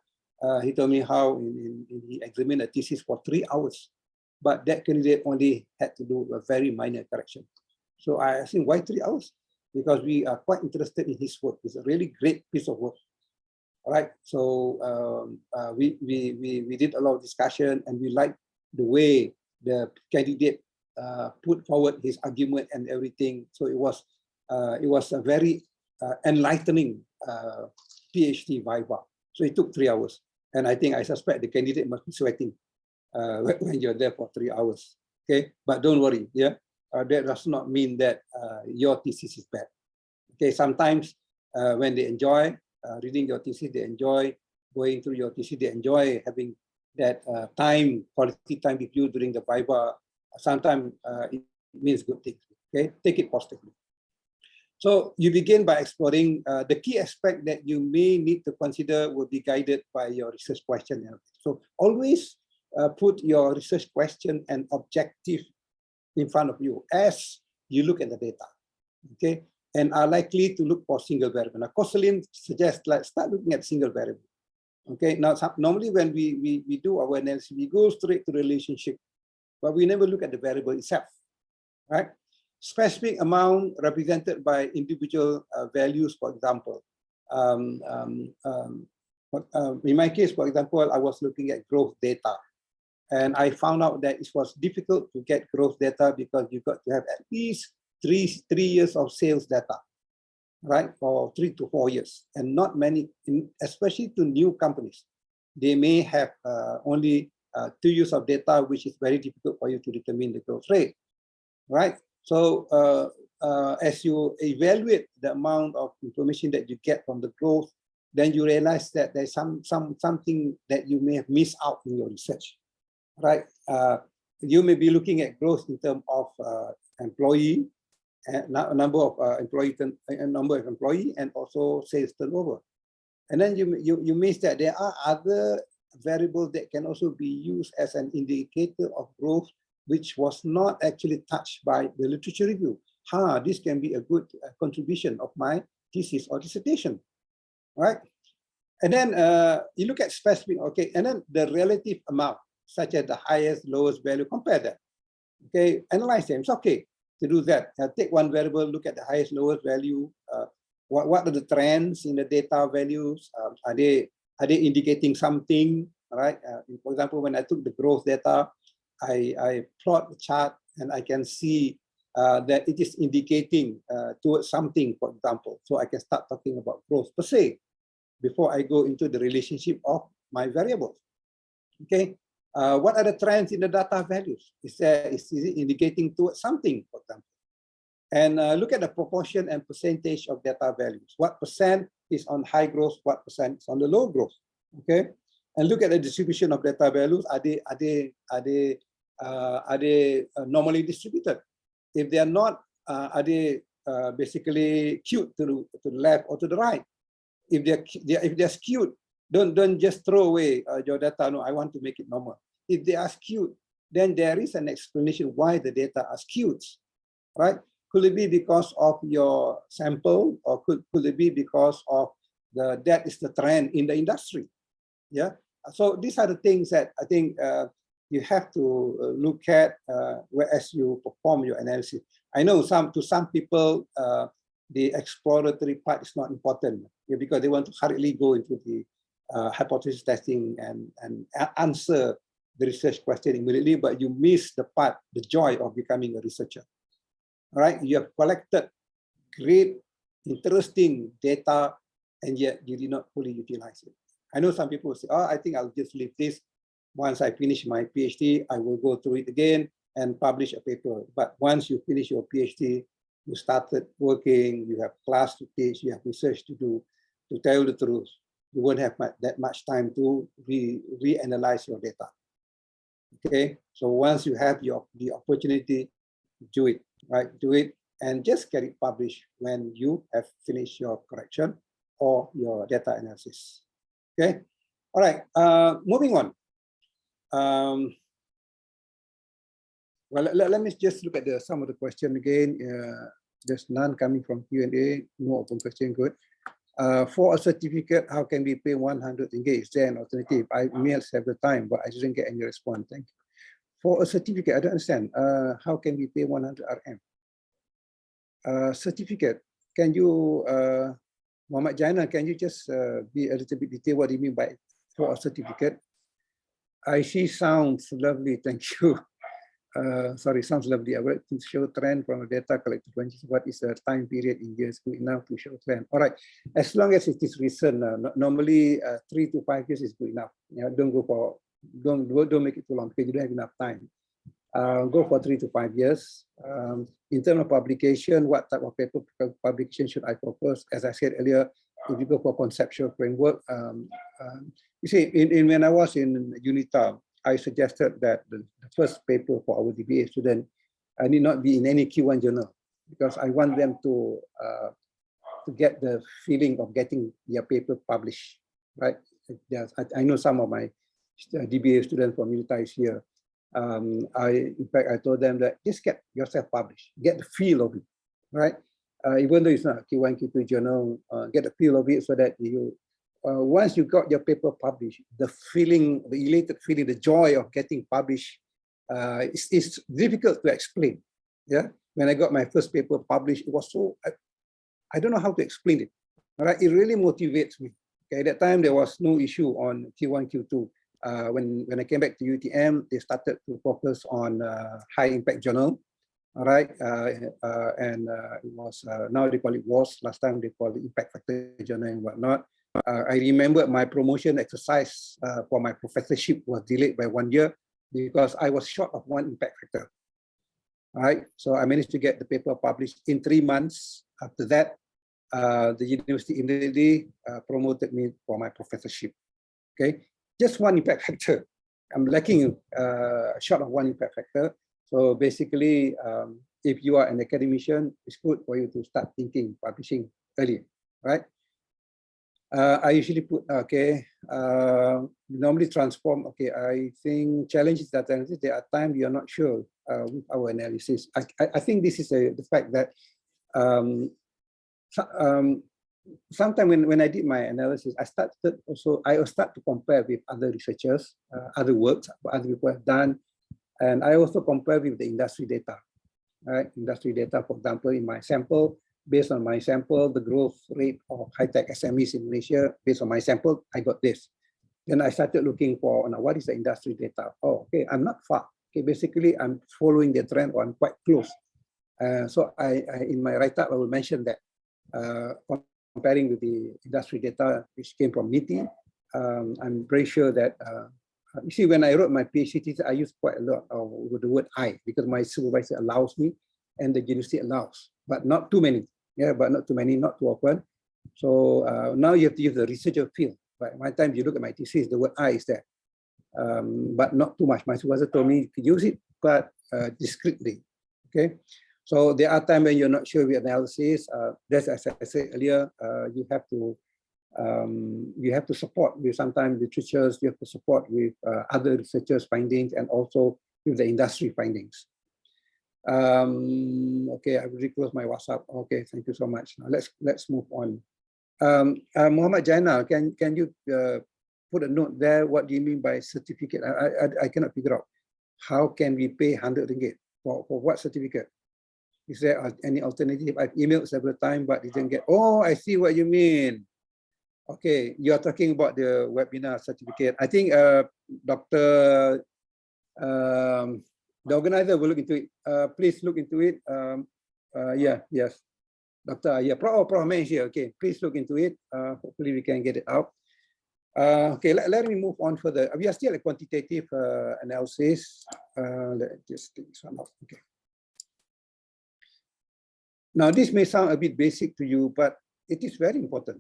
He told me how he examined a thesis for 3 hours, but that candidate only had to do a very minor correction. So I asked him, why 3 hours? Because we are quite interested in his work. It's a really great piece of work. All right. So we did a lot of discussion, and we liked the way the candidate put forward his argument and everything. So it was a very enlightening PhD viva. So it took 3 hours, and I suspect the candidate must be sweating when you're there for 3 hours. Okay, but don't worry. Yeah, that does not mean that your thesis is bad. Okay, sometimes when they enjoy reading your thesis, they enjoy going through your thesis, they enjoy having that quality time with you during the viva. Sometimes it means good things. Okay, take it positively. So you begin by exploring the key aspect that you may need to consider will be guided by your research question. So always put your research question and objective in front of you as you look at the data, okay? And are likely to look for single variable. Now, Koselin suggests start looking at single variable, okay? Now, normally when we do our analysis, we go straight to the relationship, but we never look at the variable itself, right? Specific amount represented by individual values, for example. In my case, for example, I was looking at growth data, and I found out that it was difficult to get growth data because you got to have at least three years of sales data, right? For 3 to 4 years, and not many, especially to new companies. They may have only 2 years of data, which is very difficult for you to determine the growth rate, right? So as you evaluate the amount of information that you get from the growth, then you realize that there's something that you may have missed out in your research, right? You may be looking at growth in terms of employee, number of employee, and also sales turnover. And then you miss that there are other variables that can also be used as an indicator of growth, which was not actually touched by the literature review. This can be a good contribution of my thesis or dissertation, right? And then you look at specific, okay, and then the relative amount, such as the highest, lowest value, compare that. Okay, analyze them. It's okay to do that. Take one variable, look at the highest, lowest value. What are the trends in the data values? Are they indicating something? All right. For example, when I took the growth data, I plot the chart and I can see that it is indicating towards something, for example. So I can start talking about growth per se before I go into the relationship of my variables. Okay. What are the trends in the data values? Is it indicating towards something, for example? And look at the proportion and percentage of data values. What percent is on high growth? What percent is on the low growth? Okay, and look at the distribution of data values. Are they normally distributed? If they are not, are they basically skewed to the left or to the right? If they're skewed, don't just throw away your data. No, I want to make it normal. If they are skewed, then there is an explanation why the data are skewed, right? Could it be because of your sample, or could it be because of that is the trend in the industry? Yeah. So these are the things that I think you have to look at as you perform your analysis. I know to some people the exploratory part is not important, because they want to hurriedly go into the hypothesis testing and answer the research question immediately, but you miss the part, the joy of becoming a researcher. All right, you have collected great, interesting data, and yet you did not fully utilize it. I know some people say, oh, I think I'll just leave this. Once I finish my PhD, I will go through it again and publish a paper. But once you finish your PhD, you started working, you have class to teach, you have research to do. To tell the truth, you won't have that much time to reanalyze your data. Okay, so once you have the opportunity, do it, right? Do it and just get it published when you have finished your correction or your data analysis. Okay, all right, moving on. Well, let me just look at some of the question again. There's none coming from Q&A, no open question, good. For a certificate, how can we pay 100 ringgit? Is there an alternative? I mailed several times, but I didn't get any response. Thank you. For a certificate, I don't understand. How can we pay 100 RM? Certificate, can you, Muhammad Jaina, can you just be a little bit detailed what do you mean by for a certificate? I see sounds lovely, thank you. Sorry, sounds lovely. I would like to show trend from the data collected. What is the time period in years good enough to show trend? All right, as long as it is recent, normally 3 to 5 years is good enough. Yeah, don't make it too long because you don't have enough time. Go for 3 to 5 years. In terms of publication, what type of paper publication should I focus? As I said earlier, if you go for conceptual framework, you see, when I was in UNITA, I suggested that the first paper for our DBA student need not be in any Q1 journal, because I want them to get the feeling of getting their paper published, right? I know some of my DBA students from UNITA is here. In fact, I told them that just get yourself published, get the feel of it, right? Even though it's not a Q1, Q2 journal, get the feel of it so that you, once you got your paper published, the feeling, the elated feeling, the joy of getting published is difficult to explain. Yeah, when I got my first paper published, it was so, I don't know how to explain it. All right, it really motivates me. Okay, at that time there was no issue on Q1, Q2. When I came back to UTM, they started to focus on high impact journal. All right, and it was now they call it WAS. Last time they called it impact factor journal and whatnot. I remember my promotion exercise for my professorship was delayed by 1 year because I was short of 1 impact factor. All right, so I managed to get the paper published in 3 months. After that, the university immediately promoted me for my professorship. Okay, just 1 impact factor. I'm lacking short of 1 impact factor. So basically, if you are an academician, it's good for you to start thinking publishing early, right? I usually put, okay, normally transform, okay, I think challenges that there are times you are not sure with our analysis. I think this is the fact that sometimes when I did my analysis, I start to compare with other researchers, other works, what other people have done, and I also compare with the industry data, right? Industry data, for example, in my sample, based on my sample, the growth rate of high-tech SMEs in Malaysia, based on my sample, I got this. Then I started looking for, what is the industry data? Oh, okay, I'm not far. Okay, basically, I'm following the trend, or I'm quite close. So I in my write-up, I will mention that comparing with the industry data, which came from MITI, I'm very sure that You see, when I wrote my PhD thesis, I used quite a lot of the word I, because my supervisor allows me and the university allows, but not too many. Yeah, but not too many, not too often. So now you have to use the researcher field. But by the time you look at my thesis, the word I is there, but not too much. My supervisor told me to use it, but discreetly. Okay. So there are times when you're not sure with analysis. That's, as I said earlier, you have to support with sometimes literatures, you have to support with other researchers' findings and also with the industry findings. Okay, I will close my WhatsApp. Okay, thank you so much. Now let's move on. Muhammad Jainal, can you put a note there? What do you mean by certificate? I cannot figure out. How can we pay 100 ringgit for what certificate? Is there any alternative? I've emailed several times, but didn't get. Oh, I see what you mean. Okay, you are talking about the webinar certificate. I think Dr. The organizer will look into it. Please look into it. Yes. Dr. Prof. May is here. Okay, please look into it. Hopefully we can get it out. Okay, let me move on further. We are still at quantitative analysis. Let's just take this one off. Okay. Now, this may sound a bit basic to you, but it is very important,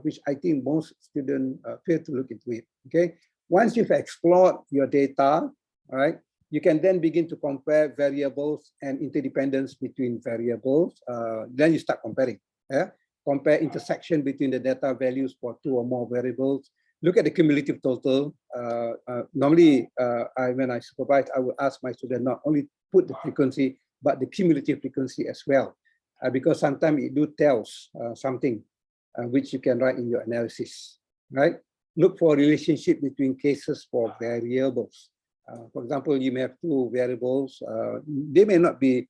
which I think most students fail to look into it. Okay, once you've explored your data, all right, you can then begin to compare variables and interdependence between variables. Then you start comparing. Yeah? Compare intersection between the data values for two or more variables. Look at the cumulative total. Normally, when I supervise, I would ask my student not only put the frequency, but the cumulative frequency as well. Because sometimes it do tells something which you can write in your analysis, right? Look for a relationship between cases for variables. For example, you may have two variables. They may not be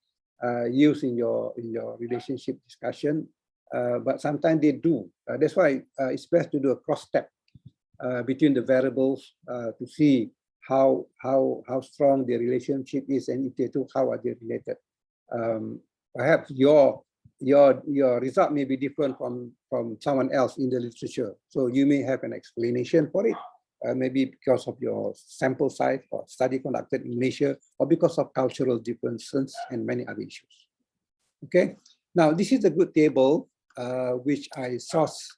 used in your relationship discussion, but sometimes they do. That's why it's best to do a cross-step between the variables to see how strong the relationship is, and if they do, how are they related. Perhaps your result may be different from someone else in the literature. So you may have an explanation for it, maybe because of your sample size or study conducted in Malaysia, or because of cultural differences and many other issues. Okay, now this is a good table which I sourced.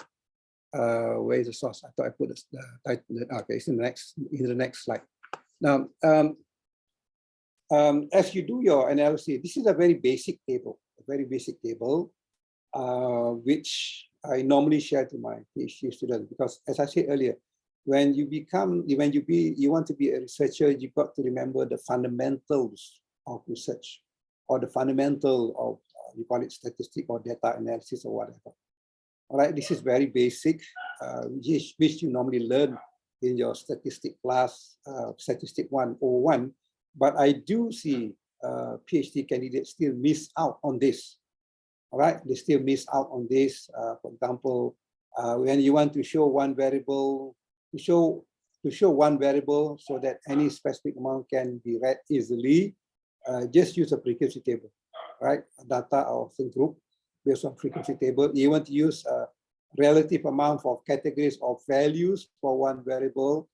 Where is the source? I thought I put the title. Okay, it's in the next slide. Now, as you do your analysis, this is a very basic table, which I normally share to my PhD students, because as I said earlier, when you want to be a researcher, you've got to remember the fundamentals of research, or the fundamental of, you call it statistic or data analysis or whatever. All right, this is very basic, which you normally learn in your statistic class, statistic 101. But I do see PhD candidates still miss out on this. All right, they still miss out on this. For example, when you want to show one variable, to show one variable so that any specific amount can be read easily, just use a frequency table, right? Data of the group based on frequency table. You want to use a relative amount of categories of values for one variable,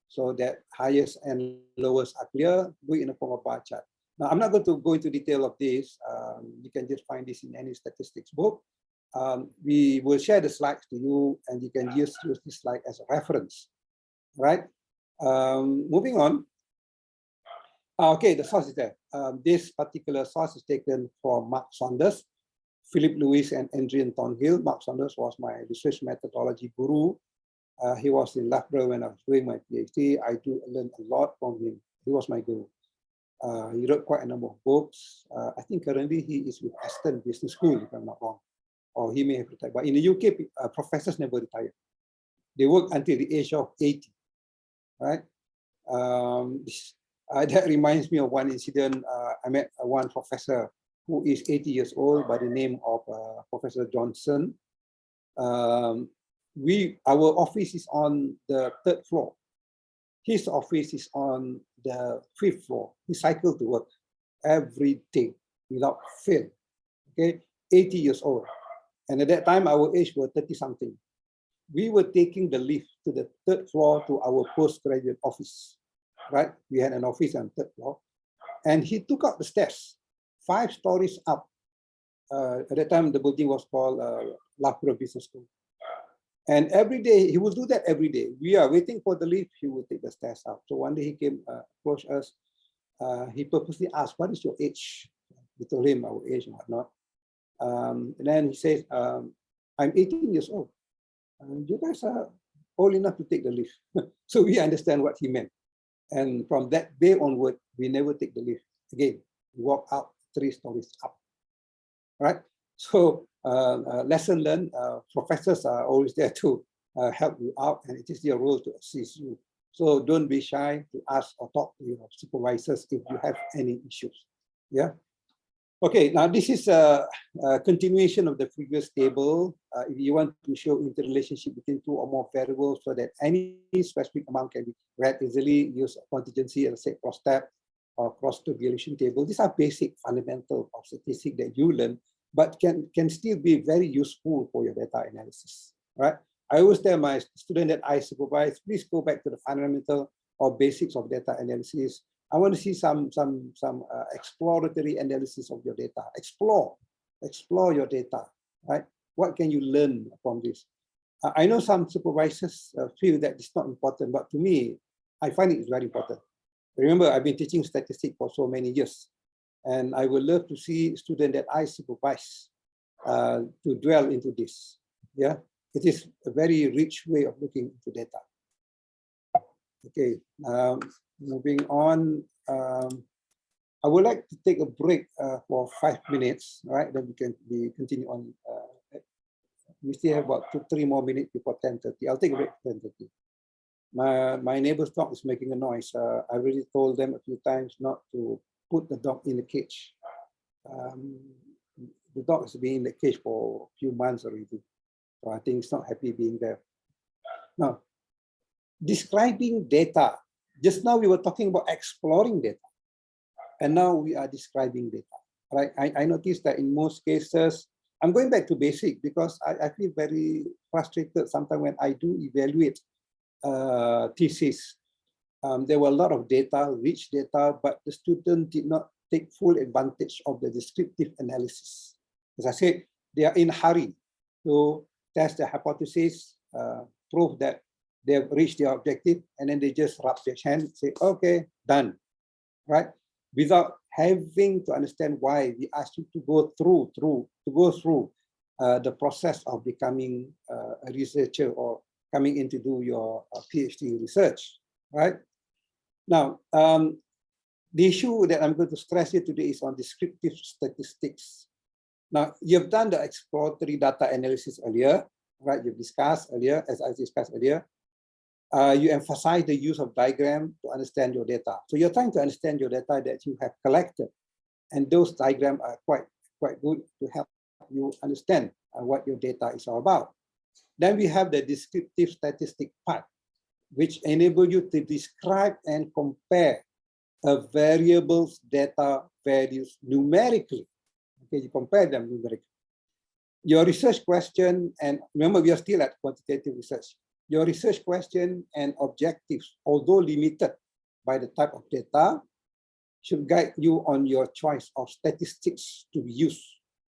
so that highest and lowest are clear. Do it in a form of bar chart. Now, I'm not going to go into detail of this. You can just find this in any statistics book. We will share the slides to you, and you can use this slide as a reference, right? Moving on. Okay, the source is there. This particular source is taken from Mark Saunders, Philip Lewis, and Adrian Thornhill. Mark Saunders was my research methodology guru. He was in Loughborough when I was doing my PhD. I do learn a lot from him. He was my guru. He wrote quite a number of books. I think currently he is with Aston Business School, if I'm not wrong. Or he may have retired. But in the UK, professors never retire. They work until the age of 80, right? That reminds me of one incident. I met one professor who is 80 years old by the name of Professor Johnson. Our office is on the 3rd floor. His office is on the 5th floor. He cycled to work every day without fail. Okay, 80 years old. And at that time, our age were 30-something. We were taking the lift to the 3rd floor to our postgraduate office. right? We had an office on third floor, and he took out the stairs, 5 stories up. At that time, the building was called Lapura Business School. And every day, he would do that every day. We are waiting for the lift, he would take the stairs up. So one day he came, approached us. He purposely asked, what is your age? We told him our age and whatnot. And then he says, I'm 18 years old. You guys are old enough to take the lift. So we understand what he meant. And from that day onward, we never take the lift again. We walk out 3 stories up, right? So lesson learned, professors are always there to help you out, and it is their role to assist you. So don't be shy to ask or talk to your supervisors if you have any issues. Yeah. Okay, now this is a continuation of the previous table. If you want to show interrelationship between 2 or more variables so that any specific amount can be read easily, use contingency, as I say, cross-step or cross-distribution table. These are basic fundamental of statistics that you learn, but can still be very useful for your data analysis, right? I always tell my student that I supervise, please go back to the fundamental or basics of data analysis. I want to see some exploratory analysis of your data. Explore your data, right? What can you learn from this? I know some supervisors feel that it's not important, but to me, I find it very important. Remember, I've been teaching statistics for so many years, and I would love to see students that I supervise to dwell into this. Yeah, it is a very rich way of looking into data. Okay. Moving on, I would like to take a break for 5 minutes, right? Then we can continue on. We still have about 2-3 more minutes before 10:30. I'll take a break at 10:30. My neighbor's dog is making a noise. I already told them a few times not to put the dog in the cage. The dog has been in the cage for a few months already, so I think it's not happy being there. Now, describing data. Just now we were talking about exploring data, and now we are describing data, right? I noticed that in most cases, I'm going back to basic because I feel very frustrated sometimes when I do evaluate thesis. There were a lot of data, rich data, but the student did not take full advantage of the descriptive analysis. As I said, they are in a hurry to test the hypothesis, prove that they have reached their objective, and then they just rub their hand, say, okay, done, right? Without having to understand why we asked you to go through the process of becoming a researcher or coming in to do your PhD research, right? Now, the issue that I'm going to stress here today is on descriptive statistics. Now, you've done the exploratory data analysis earlier, right? You've discussed earlier, as I discussed earlier. You emphasize the use of diagram to understand your data. So you're trying to understand your data that you have collected, and those diagrams are quite good to help you understand what your data is all about. Then we have the descriptive statistic part, which enable you to describe and compare a variable's data values numerically. Okay, you compare them numerically. Your research question, and remember we are still at quantitative research. Your research question and objectives, although limited by the type of data, should guide you on your choice of statistics to be used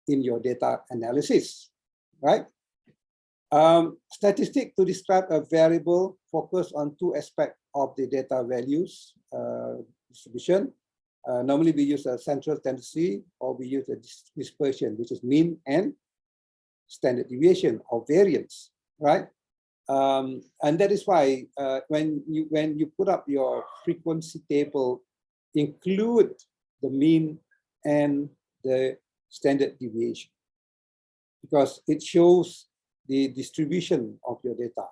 in your data analysis, right? Statistic to describe a variable focus on 2 aspects of the data values distribution. Normally we use a central tendency, or we use a dispersion, which is mean and standard deviation or variance, right? And that is why when you put up your frequency table, include the mean and the standard deviation, because it shows the distribution of your data,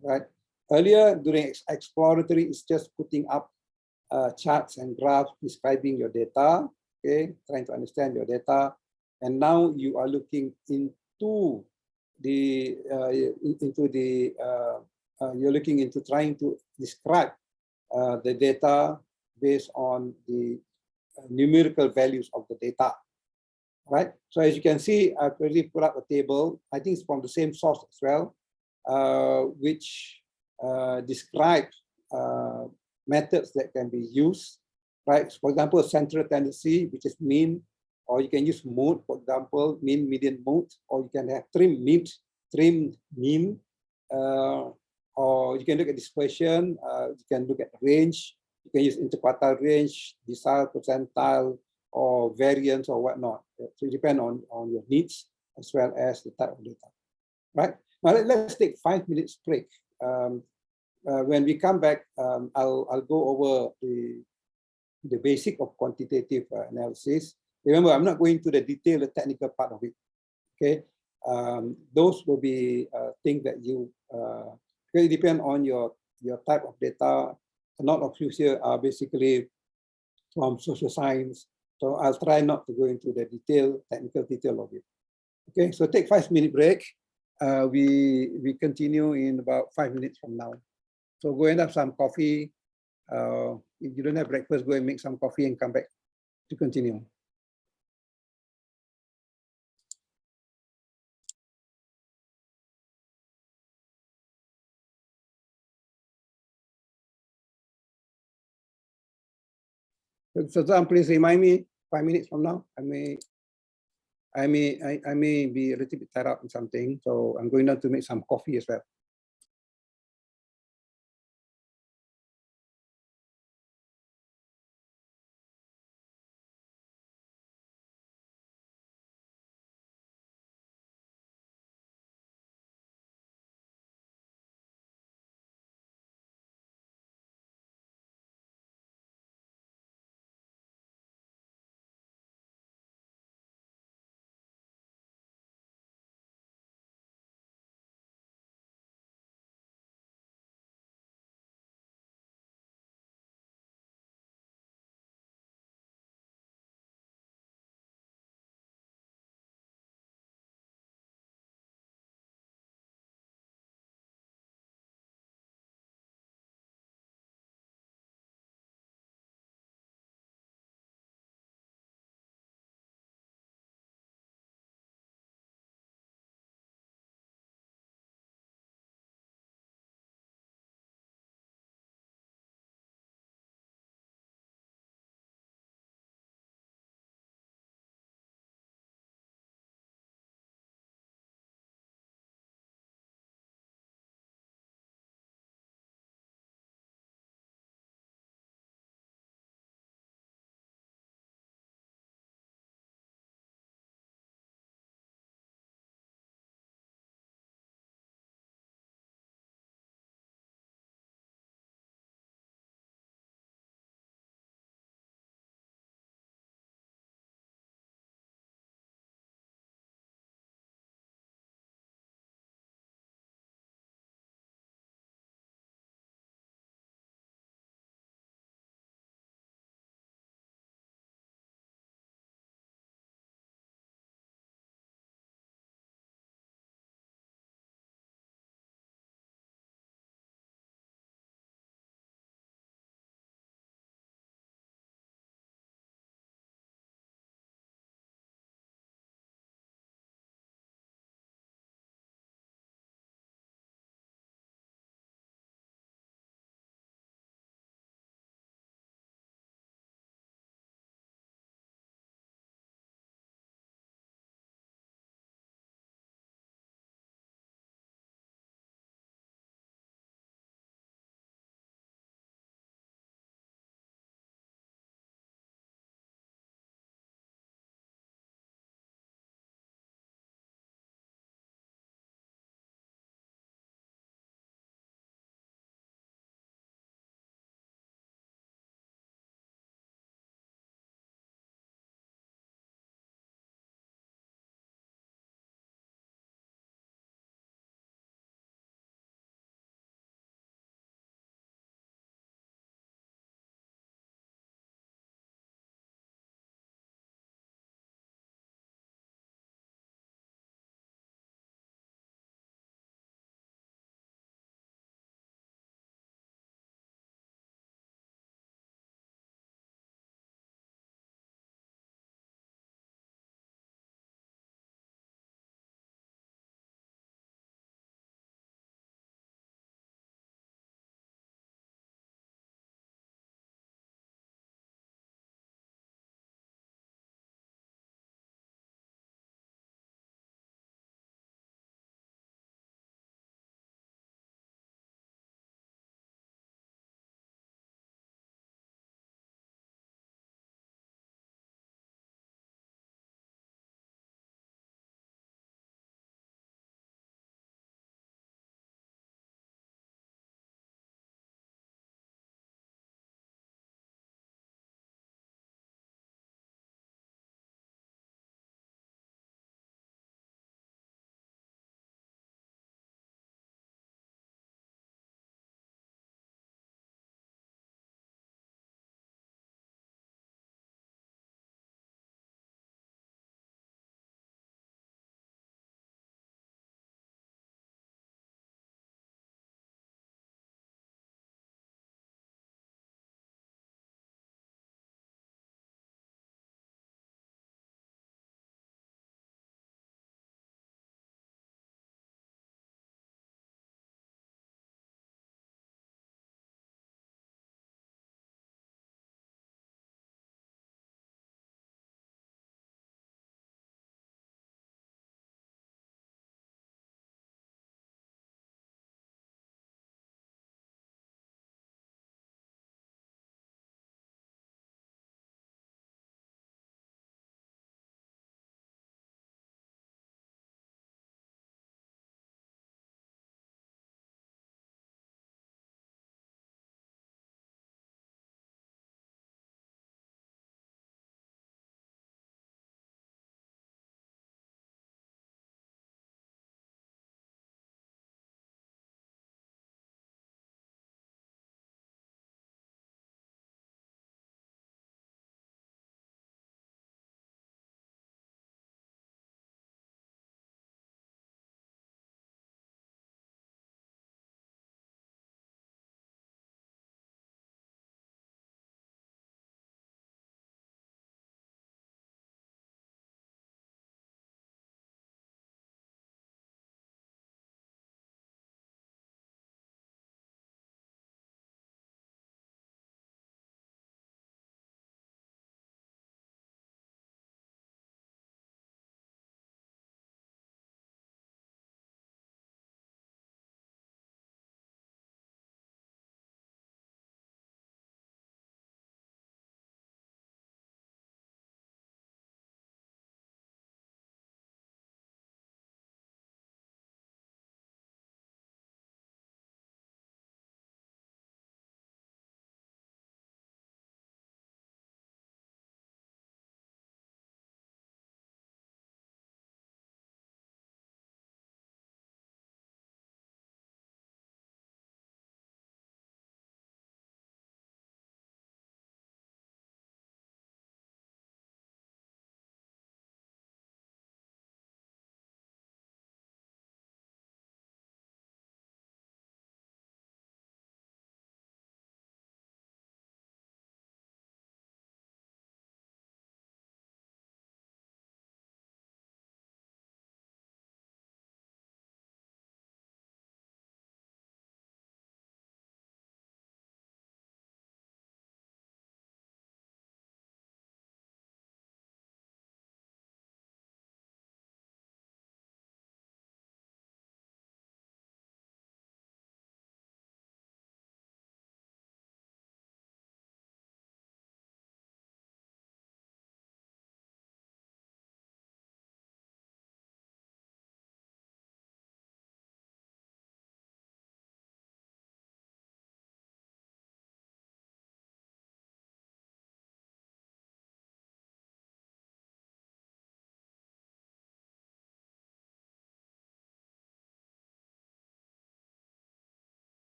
right? Earlier, during exploratory, it's just putting up charts and graphs describing your data, okay, trying to understand your data. And now you are looking into the you're looking into trying to describe the data based on the numerical values of the data, right? So as you can see, I've already put up a table. I think it's from the same source as well, which describes methods that can be used, right? For example, central tendency, which is mean, or you can use mode, for example, mean, median, mode, or you can have trim, mean, or you can look at dispersion, you can look at range, you can use interquartile range, decile, percentile, or variance or whatnot. So it depends on your needs as well as the type of data, right? Now let's take 5 minutes break. When we come back, I'll go over the basic of quantitative analysis. Remember, I'm not going to the detailed technical part of it. Okay, those will be things that you really depend on your type of data. A lot of you here are basically from social science, so I'll try not to go into the technical detail of it. Okay, so take 5-minute break. We continue in about 5 minutes from now. So go and have some coffee. If you don't have breakfast, go and make some coffee and come back to continue. So Sam, please remind me 5 minutes from now. I may be a little bit tied up in something, so I'm going down to make some coffee as well.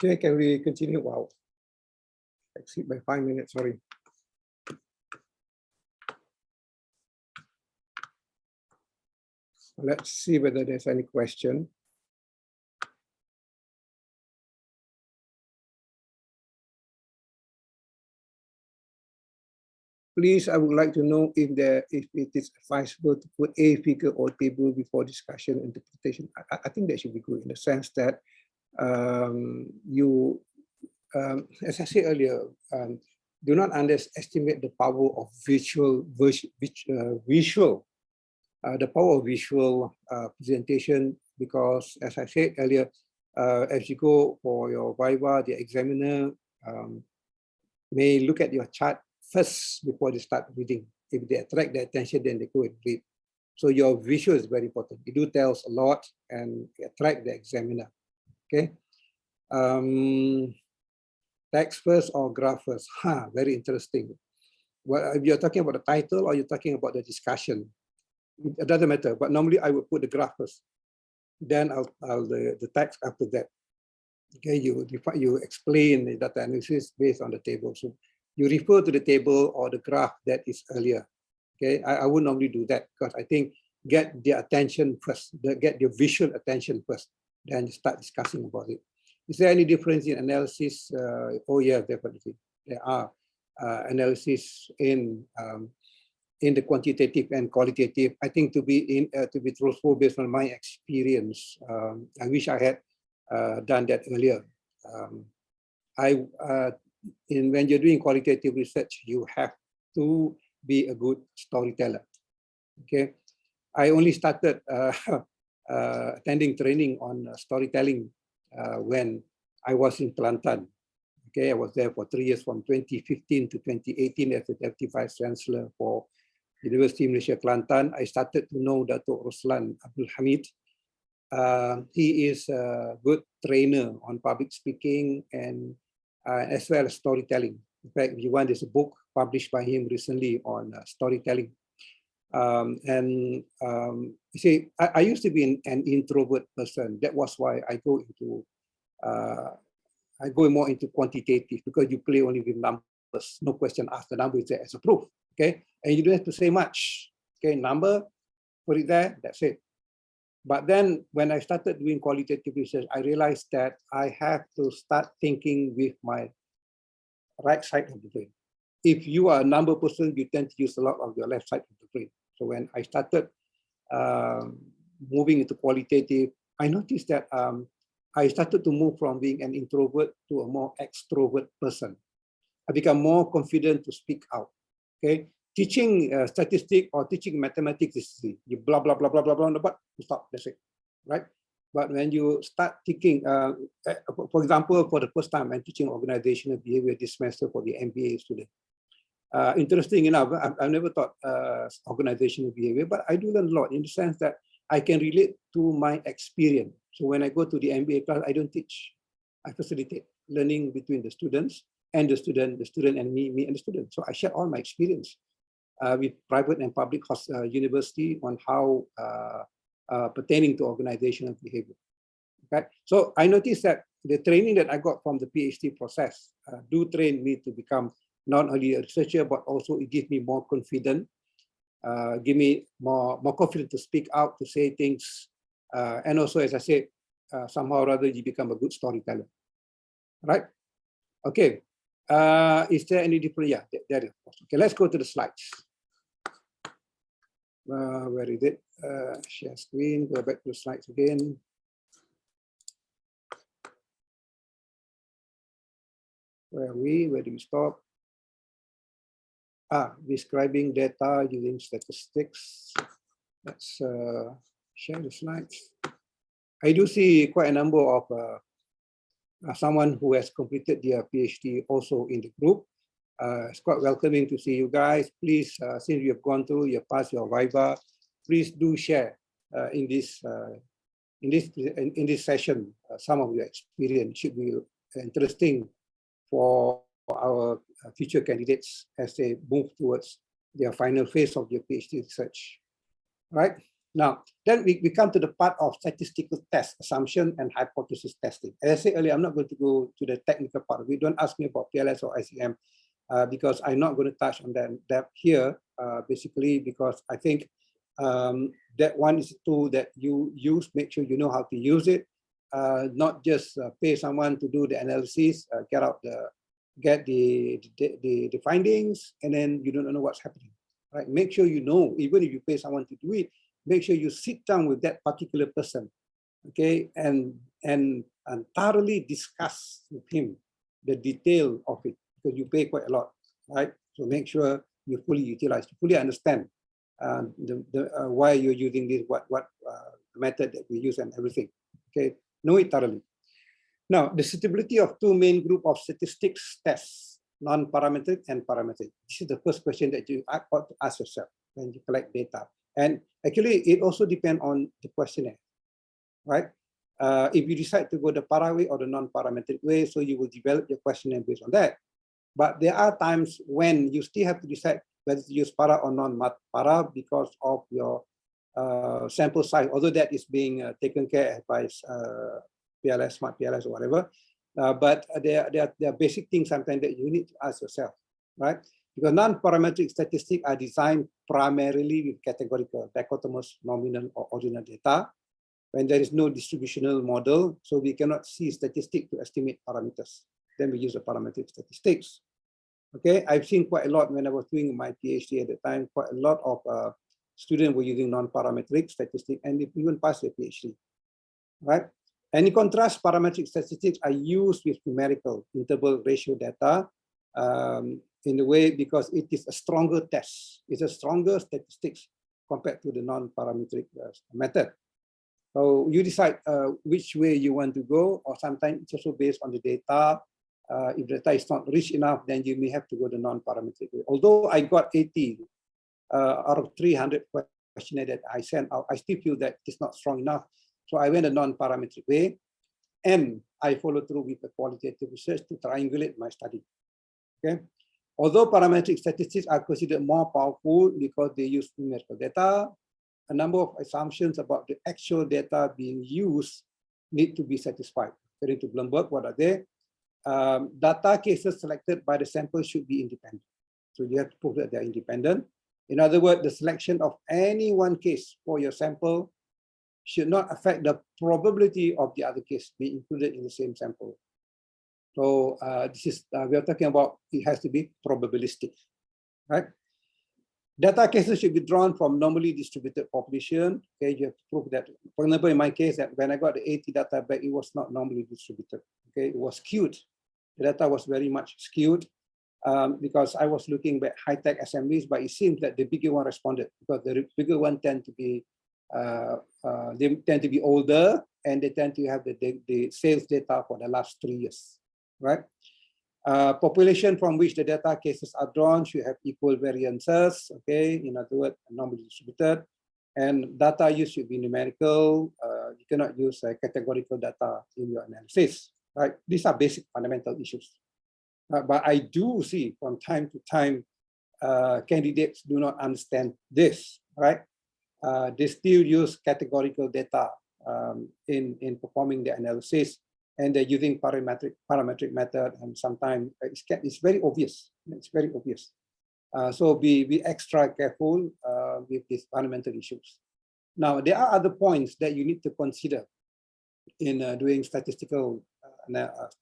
Okay, can we continue? Wow, exceed by 5 minutes, sorry. Let's see whether there's any question. Please, I would like to know if it is advisable to put a figure or table before discussion interpretation. I think that should be good in the sense that as I said earlier, do not underestimate the power of the power of visual presentation, because as I said earlier, as you go for your Viva, the examiner may look at your chart first before they start reading. If they attract their attention, then they go and read. So your visual is very important. It do tells a lot and attract the examiner. Okay. Text first or graph first? Very interesting. Well, if you're talking about the title or you're talking about the discussion, it doesn't matter. But normally I would put the graph first. Then I'll the text after that. Okay, you explain the data analysis based on the table. So you refer to the table or the graph that is earlier. Okay, I would normally do that because I think get their attention first, get your visual attention first, then you start discussing about it. Is there any difference in analysis? Oh yeah, definitely. There are analysis in the quantitative and qualitative. I think to be truthful based on my experience, I wish I had done that earlier. When you're doing qualitative research, you have to be a good storyteller. Okay, I only started attending training on storytelling when I was in Kelantan. Okay, I was there for 3 years, from 2015 to 2018 as a Deputy Vice Chancellor for University of Malaysia Kelantan. I started to know Datuk Roslan Abdul Hamid. He is a good trainer on public speaking and as well as storytelling. In fact, if you want, there's a book published by him recently on storytelling. You see, I used to be an introvert person. That was why I go more into quantitative, because you play only with numbers. No question asked. The number is there as a proof. Okay, and you don't have to say much. Okay, number, put it there. That's it. But then when I started doing qualitative research, I realized that I have to start thinking with my right side of the brain. If you are a number person, you tend to use a lot of your left side of the brain. So when I started moving into qualitative, I noticed that I started to move from being an introvert to a more extrovert person. I become more confident to speak out. Okay, teaching statistics or teaching mathematics is easy. You blah blah blah blah blah blah, but you stop. That's it, right? But when you start thinking, for example, for the first time, I'm teaching organizational behavior this semester for the MBA student. Interesting enough, I've never taught organizational behavior, but I do learn a lot in the sense that I can relate to my experience. So when I go to the MBA class, I don't teach. I facilitate learning between the students and the student and me and the student. So I share all my experience with private and public university on how pertaining to organizational behavior. Okay, so I noticed that the training that I got from the PhD process do train me to become not only a researcher, but also it gives me more confidence, give me more confidence to speak out, to say things, and also, as I said, somehow or other you become a good storyteller, right? Okay, is there any difference? Yeah, there is. Okay, let's go to the slides. Where is it? Share screen, go back to the slides again. Where do we stop? Describing data using statistics. Let's share the slides. I do see quite a number of someone who has completed their PhD also in the group. It's quite welcoming to see you guys. Please, since you have gone through, you have passed your Viva, please do share in this session some of your experience. Should be interesting for our future candidates as they move towards their final phase of their PhD research. Right? Now, then we come to the part of statistical test, assumption and hypothesis testing. As I said earlier, I'm not going to go to the technical part. We don't ask me about PLS or ICM because I'm not going to touch on that here, basically because I think that one is a tool that you use, make sure you know how to use it, not just pay someone to do the analysis, get the findings, and then you don't know what's happening. Right? Make sure you know, even if you pay someone to do it, make sure you sit down with that particular person, okay, and thoroughly discuss with him the detail of it, because you pay quite a lot, right? So make sure you fully utilize, you fully understand why you're using this, what method that we use and everything, okay? Know it thoroughly. Now, the suitability of two main group of statistics tests, non-parametric and parametric. This is the first question that you ought to ask yourself when you collect data. And actually, it also depends on the questionnaire, right? If you decide to go the para way or the non-parametric way, so you will develop your questionnaire based on that. But there are times when you still have to decide whether to use para or non-para because of your sample size, although that is being taken care of by PLS, smart PLS or whatever. But there are basic things sometimes that you need to ask yourself, right? Because non-parametric statistics are designed primarily with categorical, dichotomous, nominal, or ordinal data when there is no distributional model, so we cannot see statistics to estimate parameters. Then we use the parametric statistics. Okay, I've seen quite a lot when I was doing my PhD at the time, quite a lot of students were using non-parametric statistics and they even passed their PhD, right? And in contrast, parametric statistics are used with numerical interval ratio data in a way because it is a stronger test. It's a stronger statistics compared to the non-parametric method. So you decide which way you want to go, or sometimes it's also based on the data. If the data is not rich enough, then you may have to go the non-parametric way. Although I got 80 out of 300 questionnaire that I sent out, I still feel that it's not strong enough. So I went a non-parametric way, and I followed through with the qualitative research to triangulate my study. Okay. Although parametric statistics are considered more powerful because they use numerical data, a number of assumptions about the actual data being used need to be satisfied. According to Bloomberg, what are they? Data cases selected by the sample should be independent. So you have to prove that they're independent. In other words, the selection of any one case for your sample should not affect the probability of the other case being included in the same sample. So this is, we are talking about, it has to be probabilistic, right? Data cases should be drawn from normally distributed population. Okay, you have to prove that. For example, in my case, that when I got the 80 data back, it was not normally distributed. Okay, it was skewed. The data was very much skewed because I was looking at high-tech assemblies, but it seems that the bigger one responded because the bigger one tend to be they tend to be older and they tend to have the sales data for the last 3 years, right? Population from which the data cases are drawn should have equal variances, okay? In other words, normally distributed. And data use should be numerical. You cannot use categorical data in your analysis, right? These are basic fundamental issues. But I do see from time to time, candidates do not understand this, right? They still use categorical data in performing the analysis, and they're using parametric method, and sometimes it's very obvious. It's very obvious. So be extra careful with these fundamental issues. Now, there are other points that you need to consider in doing statistical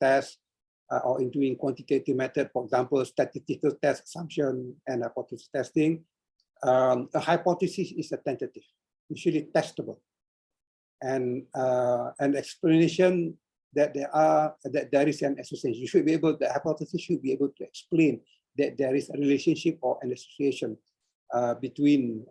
tests or in doing quantitative method, for example, statistical test assumption and hypothesis testing. A hypothesis is a tentative, usually testable, and an explanation that there is an association. You should be able, the hypothesis should be able to explain that there is a relationship or an association between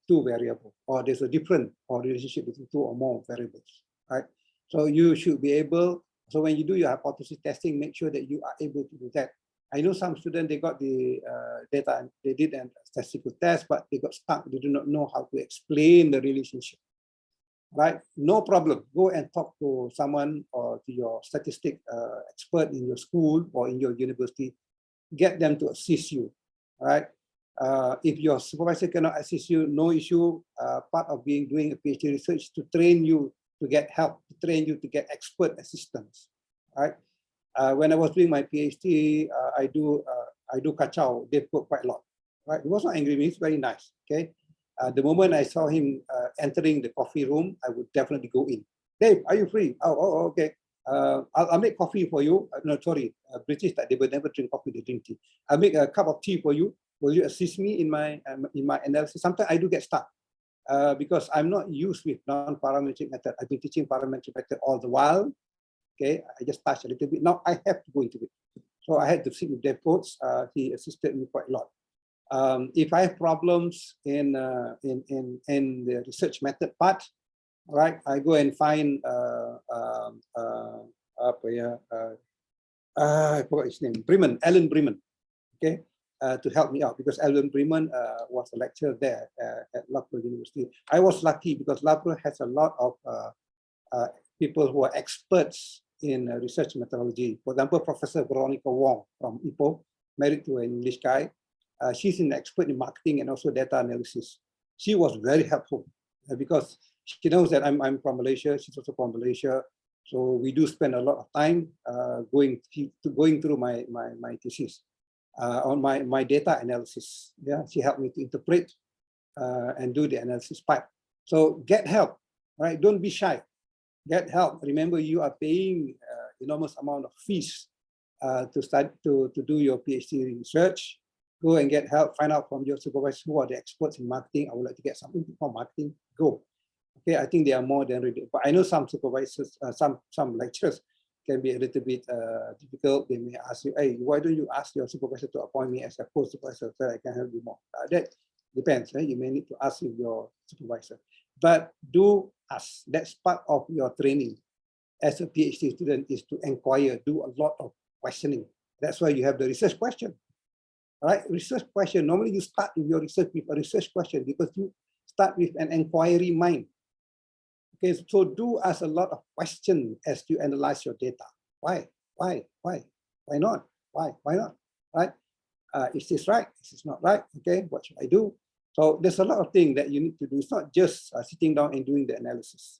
two variables, or there's a different or relationship between two or more variables, right? So you should be able. So when you do your hypothesis testing, make sure that you are able to do that. I know some students, they got the data and they did a statistical test, but they got stuck. They do not know how to explain the relationship, right? No problem. Go and talk to someone or to your statistic expert in your school or in your university. Get them to assist you, right? If your supervisor cannot assist you, no issue. Part of doing a PhD research to train you to get help, to train you to get expert assistance, right? When I was doing my PhD, I do kacau. They put quite a lot, right? He was not angry with me. It's very nice. Okay. The moment I saw him entering the coffee room, I would definitely go in. Dave, are you free? Oh, okay. I'll make coffee for you. No, sorry, British that they would never drink coffee; they drink tea. I'll make a cup of tea for you. Will you assist me in my analysis? Sometimes I do get stuck because I'm not used with non-parametric method. I've been teaching parametric method all the while. Okay, I just touched a little bit. Now I have to go into it. So I had to sit with Dave Coates. He assisted me quite a lot. If I have problems in the research method part, right, I go and find I forgot his name, Alan Bremen, okay, to help me out, because Alan Bremen was a lecturer there at Loughborough University. I was lucky because Loughborough has a lot of people who are experts in research methodology. For example, Professor Veronica Wong from IPO, married to an English guy. She's an expert in marketing and also data analysis. She was very helpful because she knows that I'm from Malaysia. She's also from Malaysia. So we do spend a lot of time going through my thesis on my data analysis. Yeah, she helped me to interpret and do the analysis part. So get help, right? Don't be shy. Get help. Remember, you are paying enormous amount of fees to do your PhD research. Go and get help. Find out from your supervisor who are the experts in marketing. I would like to get something from marketing. Go. Okay, I think they are more than ready. But I know some supervisors, some lecturers can be a little bit difficult. They may ask you, hey, why don't you ask your supervisor to appoint me as a post-supervisor so I can help you more? That depends. Right? You may need to ask your supervisor. But do ask. That's part of your training as a PhD student, is to inquire, do a lot of questioning. That's why you have the research question. Right? Research question. Normally you start with your research with a research question because you start with an inquiry mind. Okay, so do ask a lot of questions as you analyze your data. Why? Why? Why? Why not? Why? Why not? Right? Is this right? Is this not right? Okay, what should I do? So there's a lot of things that you need to do. It's not just sitting down and doing the analysis.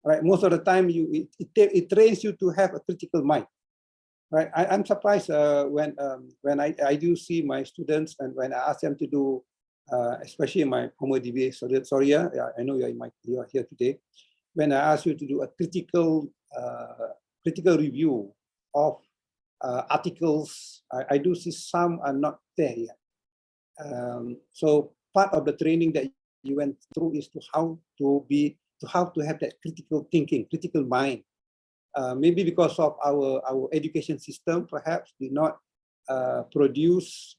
Right? Most of the time, it trains you to have a critical mind. Right? I'm surprised when I do see my students and when I ask them to do, especially my former DBA, sorry, I know you are here today. When I ask you to do a critical review of articles, I do see some are not there yet. So part of the training that you went through is how to have that critical thinking, critical mind. Maybe because of our education system, perhaps did not produce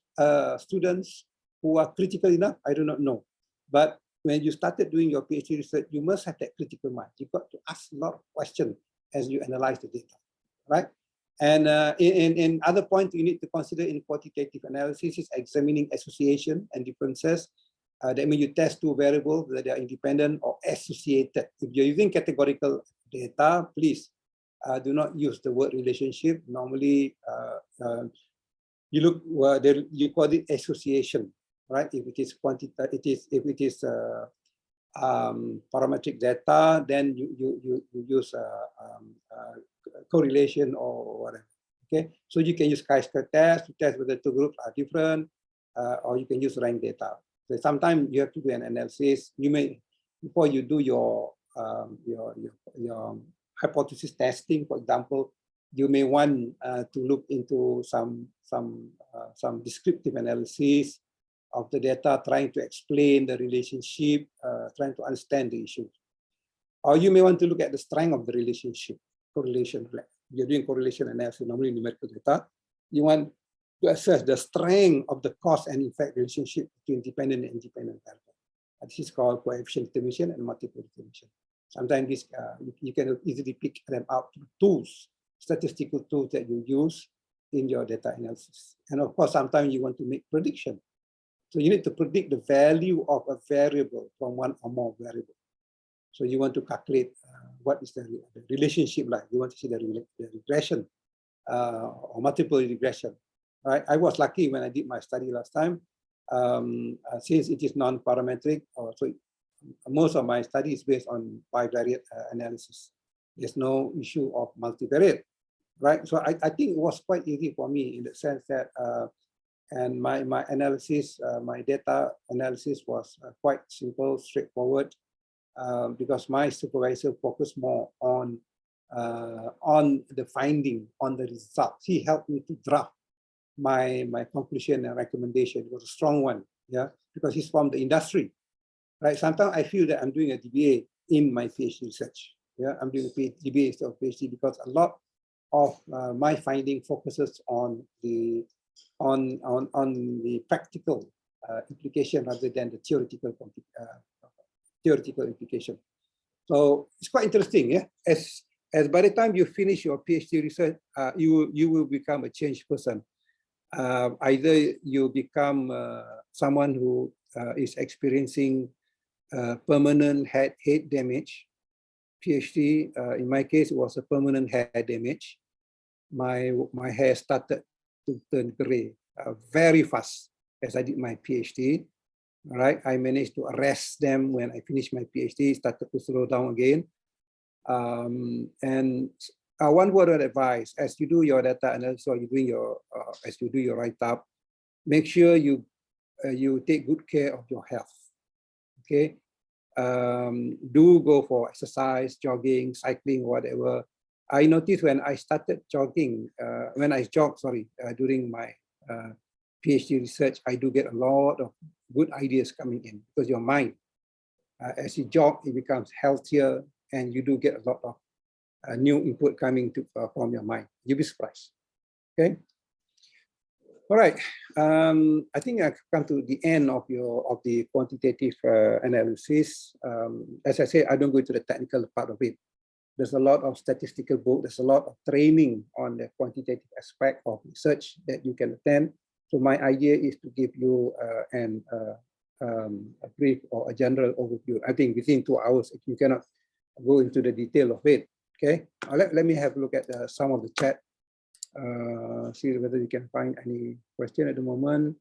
students who are critical enough. I do not know. But when you started doing your PhD research, you must have that critical mind. You've got to ask a lot of questions as you analyze the data, right? And in other points you need to consider in quantitative analysis is examining association and differences. That means you test two variables that are independent or associated. If you're using categorical data, please do not use the word relationship. Normally, you call it association, right? If it is parametric data, then you use correlation or whatever. Okay, so you can use chi-square test to test whether two groups are different, or you can use rank data. So sometimes you have to do an analysis. You may, before you do your hypothesis testing, for example, you may want to look into some descriptive analysis of the data, trying to explain the relationship, trying to understand the issue. Or you may want to look at the strength of the relationship, correlation. You're doing correlation analysis, normally numerical data. You want to assess the strength of the cause and effect relationship between dependent and independent variables. This is called coefficient determination and multiple determination. Sometimes this, you can easily pick them out through tools, statistical tools that you use in your data analysis. And of course, sometimes you want to make prediction. So you need to predict the value of a variable from one or more variables. So you want to calculate what is the relationship like. You want to see the regression or multiple regression, right? I was lucky when I did my study last time. since it is non-parametric, so most of my study is based on bivariate analysis. There's no issue of multivariate, right? So I think it was quite easy for me in the sense that, and my analysis, my data analysis was quite simple, straightforward, because my supervisor focused more on the finding, on the results. He helped me to draft my conclusion and recommendation. It was a strong one, yeah, because he's from the industry, right? Sometimes I feel that I'm doing a DBA in my PhD research. Yeah, I'm doing a DBA instead of PhD because a lot of my finding focuses on the practical implication rather than the theoretical implication. So it's quite interesting, yeah. As by the time you finish your PhD research, you will become a changed person. Either you become someone who is experiencing permanent head damage. PhD, in my case, it was a permanent hair damage. My hair started to turn gray very fast as I did my PhD. All right, I managed to arrest them when I finished my PhD, started to slow down again. And one word of advice: as you do your data analysis or you doing your as you do your write-up, make sure you take good care of your health. Okay, do go for exercise, jogging, cycling, whatever. I noticed when I started jogging, during my PhD research, I do get a lot of good ideas coming in because your mind, as you jog, it becomes healthier, and you do get a lot of new input coming from your mind. You'll be surprised. Okay. All right. I think I've come to the end of the quantitative analysis. As I said, I don't go into the technical part of it. There's a lot of statistical book. There's a lot of training on the quantitative aspect of research that you can attend. So my idea is to give you a brief or a general overview. I think within 2 hours, you cannot go into the detail of it. Okay. Let me have a look at some of the chat. See whether you can find any question at the moment.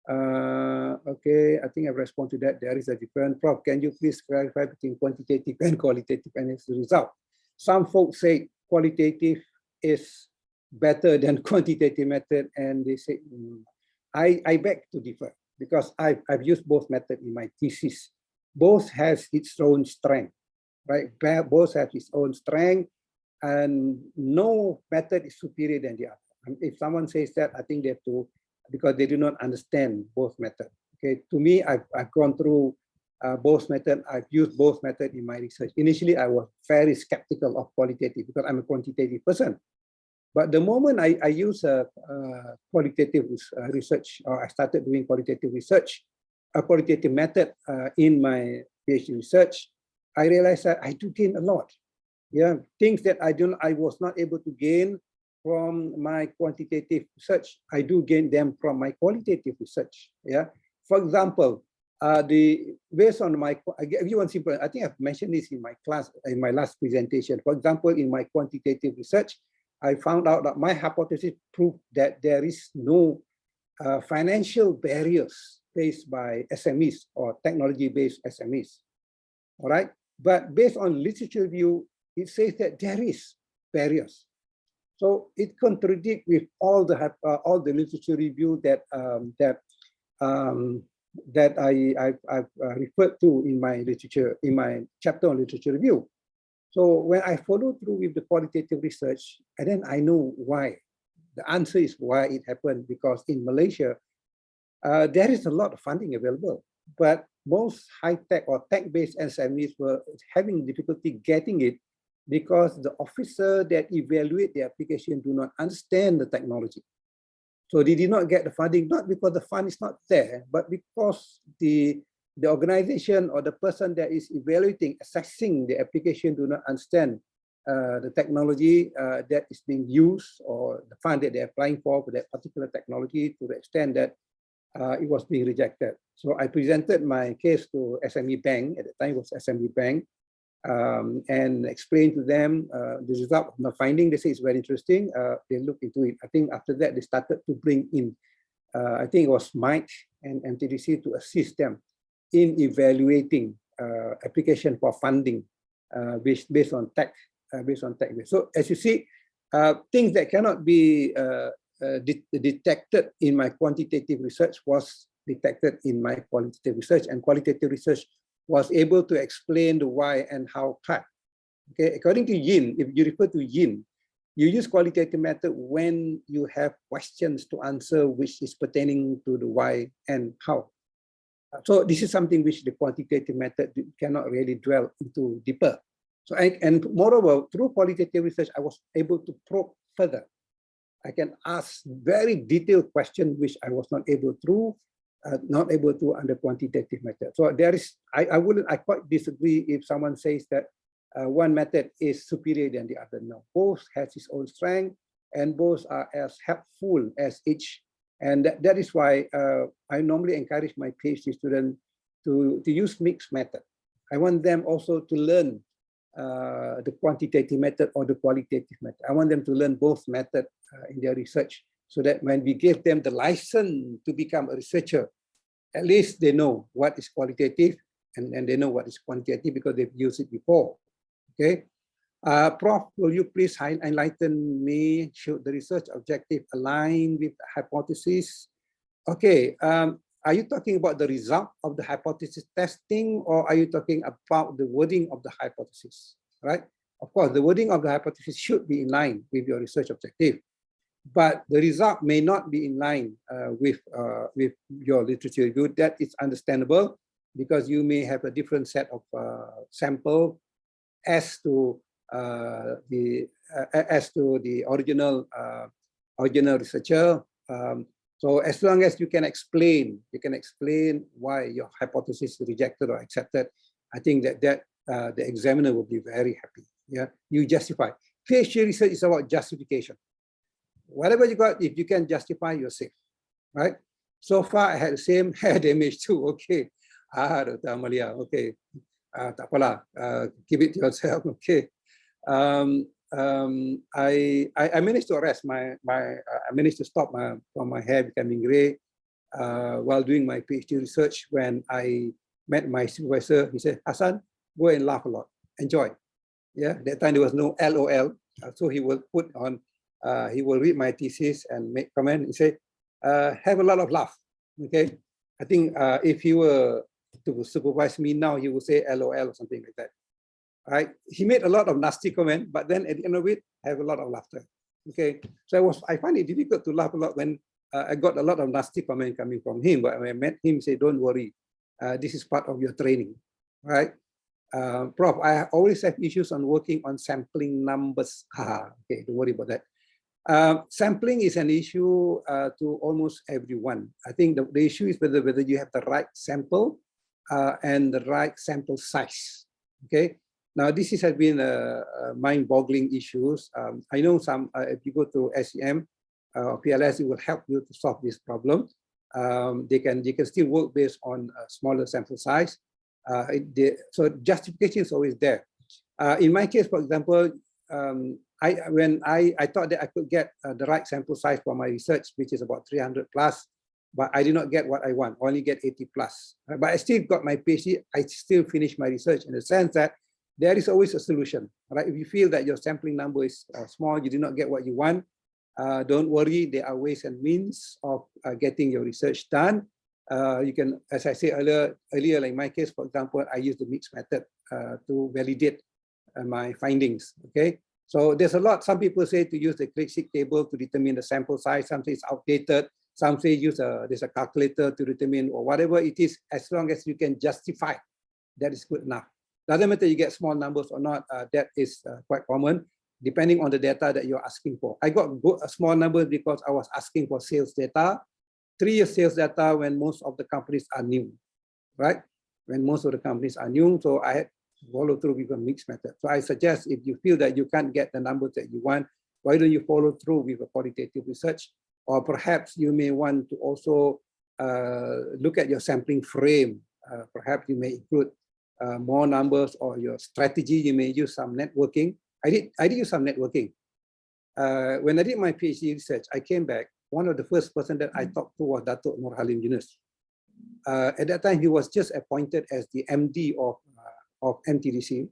Okay, I think I've responded to that. There is a difference. Prof, can you please clarify between quantitative and qualitative analysis result? Some folks say qualitative is better than quantitative method, and they say, I beg to differ because I've used both methods in my thesis. Both has its own strength, right? Both have its own strength, and no method is superior than the other. And if someone says that, I think they have to, because they do not understand both methods. Okay, to me, I've gone through both methods. I've used both methods in my research. Initially, I was very skeptical of qualitative because I'm a quantitative person. But the moment I use qualitative research, or I started doing qualitative research, a qualitative method in my PhD research, I realized that I do gain a lot. Yeah, things that I was not able to gain from my quantitative research, I do gain them from my qualitative research. Yeah, for example, based on my, I give you one simple, I think I've mentioned this in my class, in my last presentation. For example, in my quantitative research, I found out that my hypothesis proved that there is no financial barriers faced by SMEs or technology-based SMEs. All right, but based on literature review, it says that there is barriers. So it contradicts with all the literature review that I've referred to in my literature, in my chapter on literature review. So when I follow through with the qualitative research, and then I know why. The answer is why it happened, because in Malaysia, there is a lot of funding available, but most high-tech or tech-based SMEs were having difficulty getting it because the officer that evaluate the application do not understand the technology. So they did not get the funding, not because the fund is not there, but because the organization or the person that is evaluating, assessing the application do not understand the technology that is being used, or the fund that they're applying for that particular technology, to the extent that it was being rejected. So I presented my case to SME Bank, at the time it was SME Bank, and explained to them the result of my finding. They say it's very interesting. They looked into it. I think after that, they started to bring in, I think it was Mike and MTDC to assist them in evaluating application for funding based on tech. So as you see, things that cannot be detected in my quantitative research was detected in my qualitative research, and qualitative research was able to explain the why and how part. Okay, according to Yin, if you refer to Yin, you use qualitative method when you have questions to answer which is pertaining to the why and how. So this is something which the quantitative method cannot really dwell into deeper. So and moreover, through qualitative research, I was able to probe further. I can ask very detailed questions which I was not able to under quantitative method. So there is, I quite disagree if someone says that one method is superior than the other. No, both has its own strength and both are as helpful as each. And that is why I normally encourage my PhD students to use mixed method. I want them also to learn the quantitative method or the qualitative method. I want them to learn both methods in their research, so that when we give them the license to become a researcher, at least they know what is qualitative and they know what is quantitative because they've used it before. Okay, Prof, will you please enlighten me? Should the research objective align with the hypothesis? Okay, are you talking about the result of the hypothesis testing, or are you talking about the wording of the hypothesis? Right? Of course, the wording of the hypothesis should be in line with your research objective, but the result may not be in line with your literature review. That is understandable because you may have a different set of sample as to the original researcher. So as long as you can explain why your hypothesis is rejected or accepted, I think that the examiner will be very happy. Yeah, you justify. PhD research is about justification. Whatever you got, if you can justify, you're safe, right? So far, I had the same hair damage too. Okay, Dr. Amalia. Okay, tak apalah. Keep it to yourself. Okay. I managed to arrest I managed to stop from my hair becoming gray while doing my PhD research. When I met my supervisor, he said, "Hassan, go and laugh a lot, enjoy." Yeah, that time there was no LOL, so he will put on, he will read my thesis and make comment. He said, "Have a lot of laugh." Okay, I think if he were to supervise me now, he would say LOL or something like that. Right? He made a lot of nasty comment, but then at the end of it, have a lot of laughter. Okay, so I find it difficult to laugh a lot when I got a lot of nasty comment coming from him. But when I met him, he said, "Don't worry, this is part of your training." Right? Prof, I always have issues on working on sampling numbers. Okay, don't worry about that. Sampling is an issue to almost everyone. I think the issue is whether you have the right sample and the right sample size. Okay. Now, this has been mind-boggling issues. I know some, if you go to SEM or PLS, it will help you to solve this problem. They can still work based on a smaller sample size. So justification is always there. In my case, for example, when I thought that I could get the right sample size for my research, which is about 300 plus, but I did not get what I want, only get 80 plus. But I still got my PhD, I still finished my research in the sense that there is always a solution, right? If you feel that your sampling number is small, you did not get what you want, don't worry, there are ways and means of getting your research done. You can, as I said earlier, like in my case, for example, I use the mixed method to validate my findings, okay? So there's a lot, some people say to use the Craig-Sick table to determine the sample size, some say it's outdated, some say there's a calculator to determine, or whatever it is, as long as you can justify, that is good enough. Doesn't matter you get small numbers or not, that is quite common, depending on the data that you're asking for. I got small numbers because I was asking for sales data, 3 years sales data when most of the companies are new, right? When most of the companies are new, so I had to follow through with a mixed method. So I suggest if you feel that you can't get the numbers that you want, why don't you follow through with a qualitative research? Or perhaps you may want to also look at your sampling frame. Perhaps you may include more numbers, or your strategy, you may use some networking. I did use some networking. When I did my PhD research, I came back, one of the first person that I talked to was Dato' Nur Halim Yunus. At that time, he was just appointed as the MD of MTDC.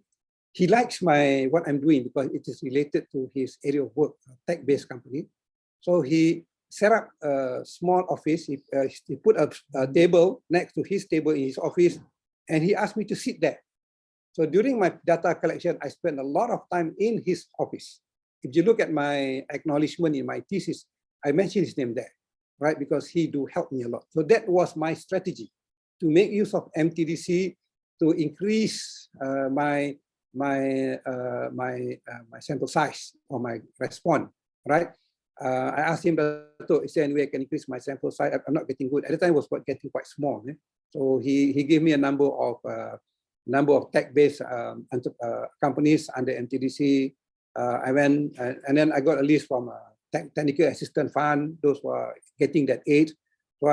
He likes what I'm doing because it is related to his area of work, a tech-based company. So he set up a small office. He put a table next to his table in his office, and he asked me to sit there. So during my data collection, I spent a lot of time in his office. If you look at my acknowledgement in my thesis, I mentioned his name there, right? Because he do help me a lot. So that was my strategy, to make use of MTDC to increase my sample size or my response, right? I asked him, is there any way I can increase my sample size? I'm not getting good. At the time, it was getting quite small. So he gave me a number of tech-based companies under MTDC. I went and then I got a list from Technical Assistance Fund. Those were getting that aid. So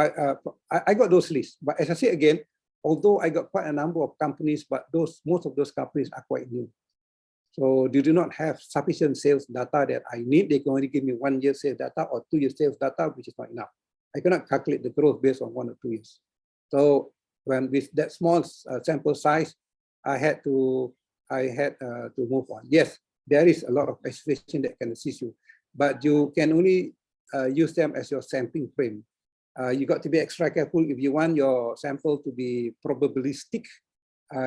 I got those lists. But as I say again, although I got quite a number of companies, but most of those companies are quite new. So they do not have sufficient sales data that I need. They can only give me 1 year sales data or 2 year sales data, which is not enough. I cannot calculate the growth based on 1 or 2 years. So when with that small sample size, I had to move on. Yes, there is a lot of specification that can assist you, but you can only use them as your sampling frame. You got to be extra careful if you want your sample to be probabilistic.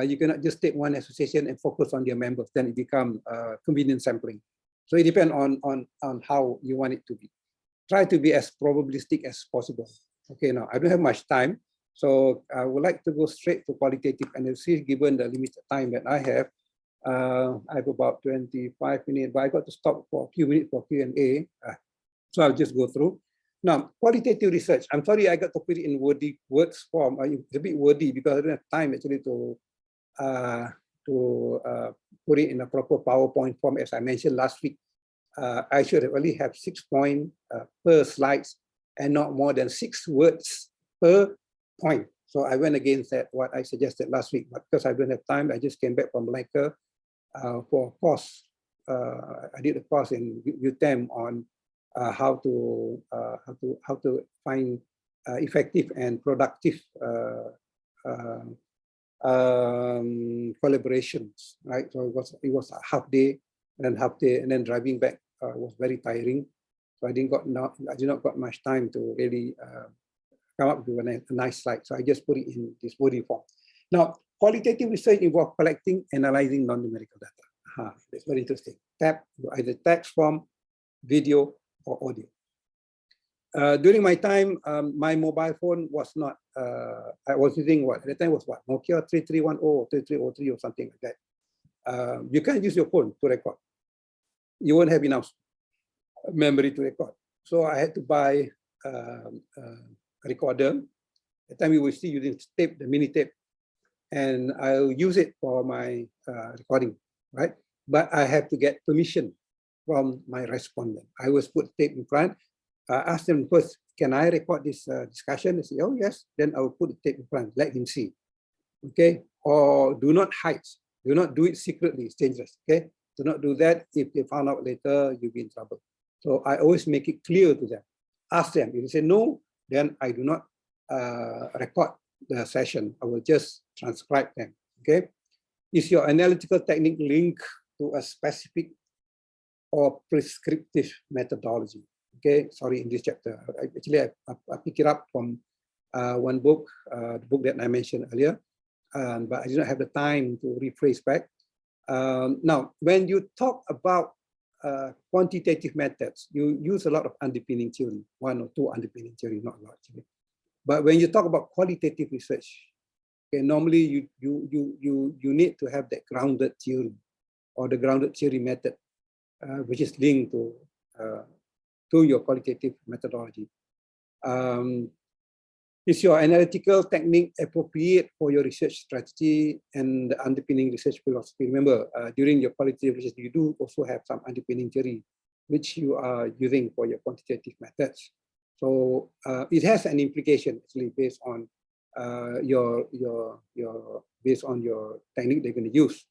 You cannot just take one association and focus on their members, then it becomes convenient sampling. So it depends on how you want it to be. Try to be as probabilistic as possible. Okay, now I don't have much time, so I would like to go straight to qualitative analysis given the limited time that I have. I have about 25 minutes, but I got to stop for a few minutes for Q&A. So I'll just go through. Now, qualitative research. I'm sorry I got to put it in words form. It's a bit wordy because I don't have time actually to put it in a proper PowerPoint form. As I mentioned last week, I should only have 6 points per slides and not more than 6 words per point. So I went against that, what I suggested last week, but because I don't have time, I just came back from Malacca for a course. I did a course in UTM on how to find effective and productive collaborations, right? So it was a half day and then driving back was very tiring. So I did not got much time to really come up with a nice slide. So I just put it in this body form. Now, qualitative research involves collecting, analyzing non-numerical data. That's very interesting. Either text form, video, or audio. During my time, my mobile phone was not, I was using what? At the time was what? Nokia 3310 or 3303 or something like that. You can't use your phone to record. You won't have enough memory to record. So I had to buy a recorder. At the time we were still using tape, the mini tape, and I'll use it for my recording, right? But I have to get permission from my respondent. I always put tape in front. Ask them first, can I record this discussion? They say, oh yes, then I will put the tape in front, let him see. Okay, or do not hide. Do not do it secretly, it's dangerous, okay? Do not do that. If they found out later, you'll be in trouble. So I always make it clear to them. Ask them, if they say no, then I do not record the session. I will just transcribe them, okay? Is your analytical technique linked to a specific or prescriptive methodology? Okay, sorry, in this chapter. I pick it up from one book, the book that I mentioned earlier, but I did not have the time to rephrase back. Now, when you talk about quantitative methods, you use a lot of underpinning theory, 1 or 2 underpinning theory, not a lot actually. But when you talk about qualitative research, okay, normally you need to have that grounded theory or the grounded theory method, which is linked to your qualitative methodology. Is your analytical technique appropriate for your research strategy and the underpinning research philosophy? Remember, during your qualitative research, you do also have some underpinning theory, which you are using for your quantitative methods. So it has an implication actually based on based on your technique they're going to use.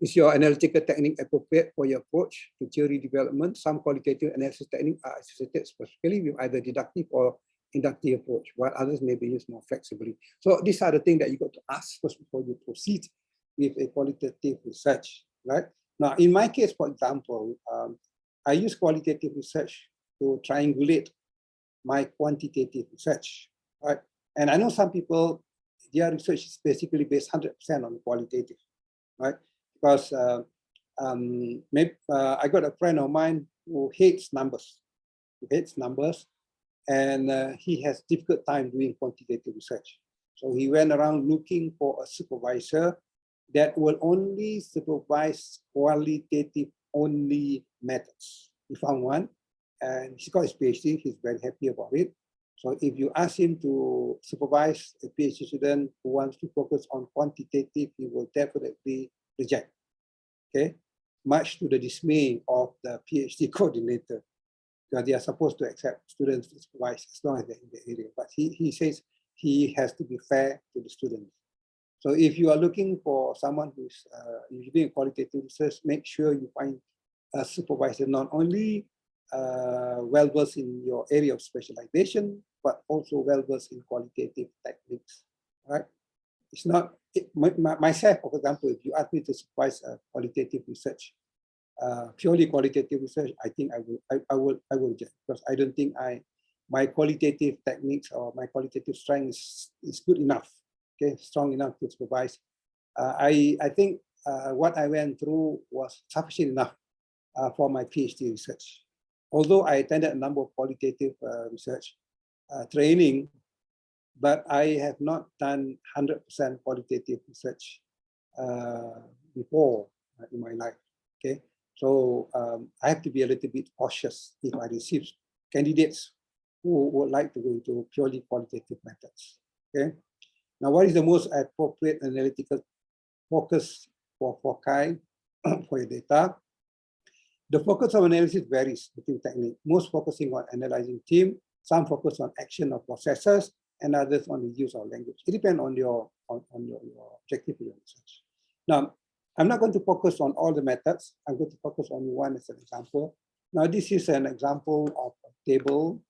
Is your analytical technique appropriate for your approach to theory development? Some qualitative analysis techniques are associated specifically with either deductive or inductive approach, while others maybe use more flexibly. So these are the things that you got to ask first before you proceed with a qualitative research, right? Now, in my case, for example, I use qualitative research to triangulate my quantitative research, right? And I know some people, their research is basically based 100% on qualitative, right? Because I got a friend of mine who hates numbers, and he has difficult time doing quantitative research. So he went around looking for a supervisor that will only supervise qualitative only methods. He found one, and he's got his PhD. He's very happy about it. So if you ask him to supervise a PhD student who wants to focus on quantitative, he will definitely reject. Okay, much to the dismay of the PhD coordinator, because they are supposed to accept students to supervise as long as they're in the area. But he says he has to be fair to the students. So if you are looking for someone who's doing qualitative research, make sure you find a supervisor not only well-versed in your area of specialization, but also well-versed in qualitative techniques, right? It's not, myself, for example, if you ask me to supervise qualitative research, purely qualitative research, I think I will reject, because I don't think my qualitative techniques or my qualitative strength is good enough, okay, strong enough to supervise. I think what I went through was sufficient enough for my PhD research. Although I attended a number of qualitative research training, but I have not done 100% qualitative research before in my life, okay? So I have to be a little bit cautious if I receive candidates who would like to go into purely qualitative methods, okay? Now, what is the most appropriate analytical focus for foci for your data? The focus of analysis varies between techniques, most focusing on analyzing theme, some focus on action of processes, and others on the use of language. It depends on your objective of your research. Now, I'm not going to focus on all the methods. I'm going to focus on one as an example. Now, this is an example of a table.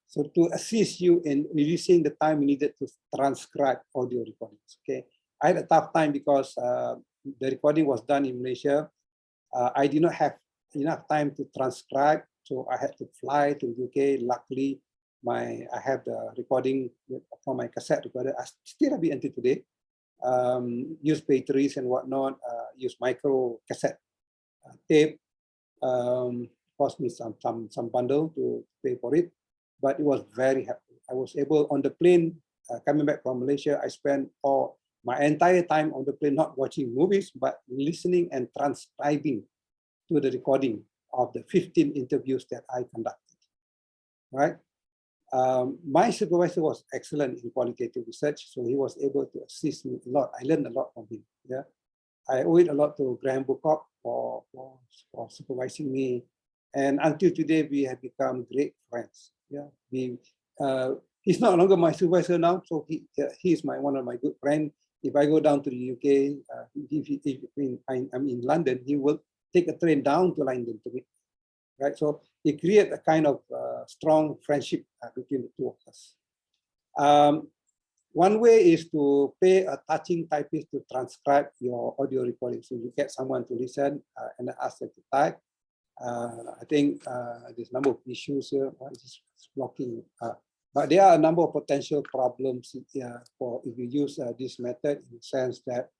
So to assist you in reducing the time needed to transcribe audio recordings, okay? I had a tough time because the recording was done in Malaysia. I did not have enough time to transcribe, so I had to fly to UK. Luckily, I have the recording from my cassette recorder. I still have it until today. Use batteries and whatnot. Use micro cassette tape. Cost me some bundle to pay for it, but it was very helpful. I was able on the plane coming back from Malaysia. I spent my entire time on the plane not watching movies, but listening and transcribing to the recording of the 15 interviews that I conducted, right? My supervisor was excellent in qualitative research, so he was able to assist me a lot. I learned a lot from him, yeah. I owe it a lot to Graham Bookop for supervising me. And until today, we have become great friends, yeah. He's no longer my supervisor now, so he is one of my good friends. If I go down to the UK, I'm in London, he will take a train down to London to meet, right? So it created a kind of strong friendship between the two of us. One way is to pay a touching typist to transcribe your audio recording. So you get someone to listen and ask them to type. I think there's a number of issues here. One is blocking. But there are a number of potential problems for if you use this method, in the sense that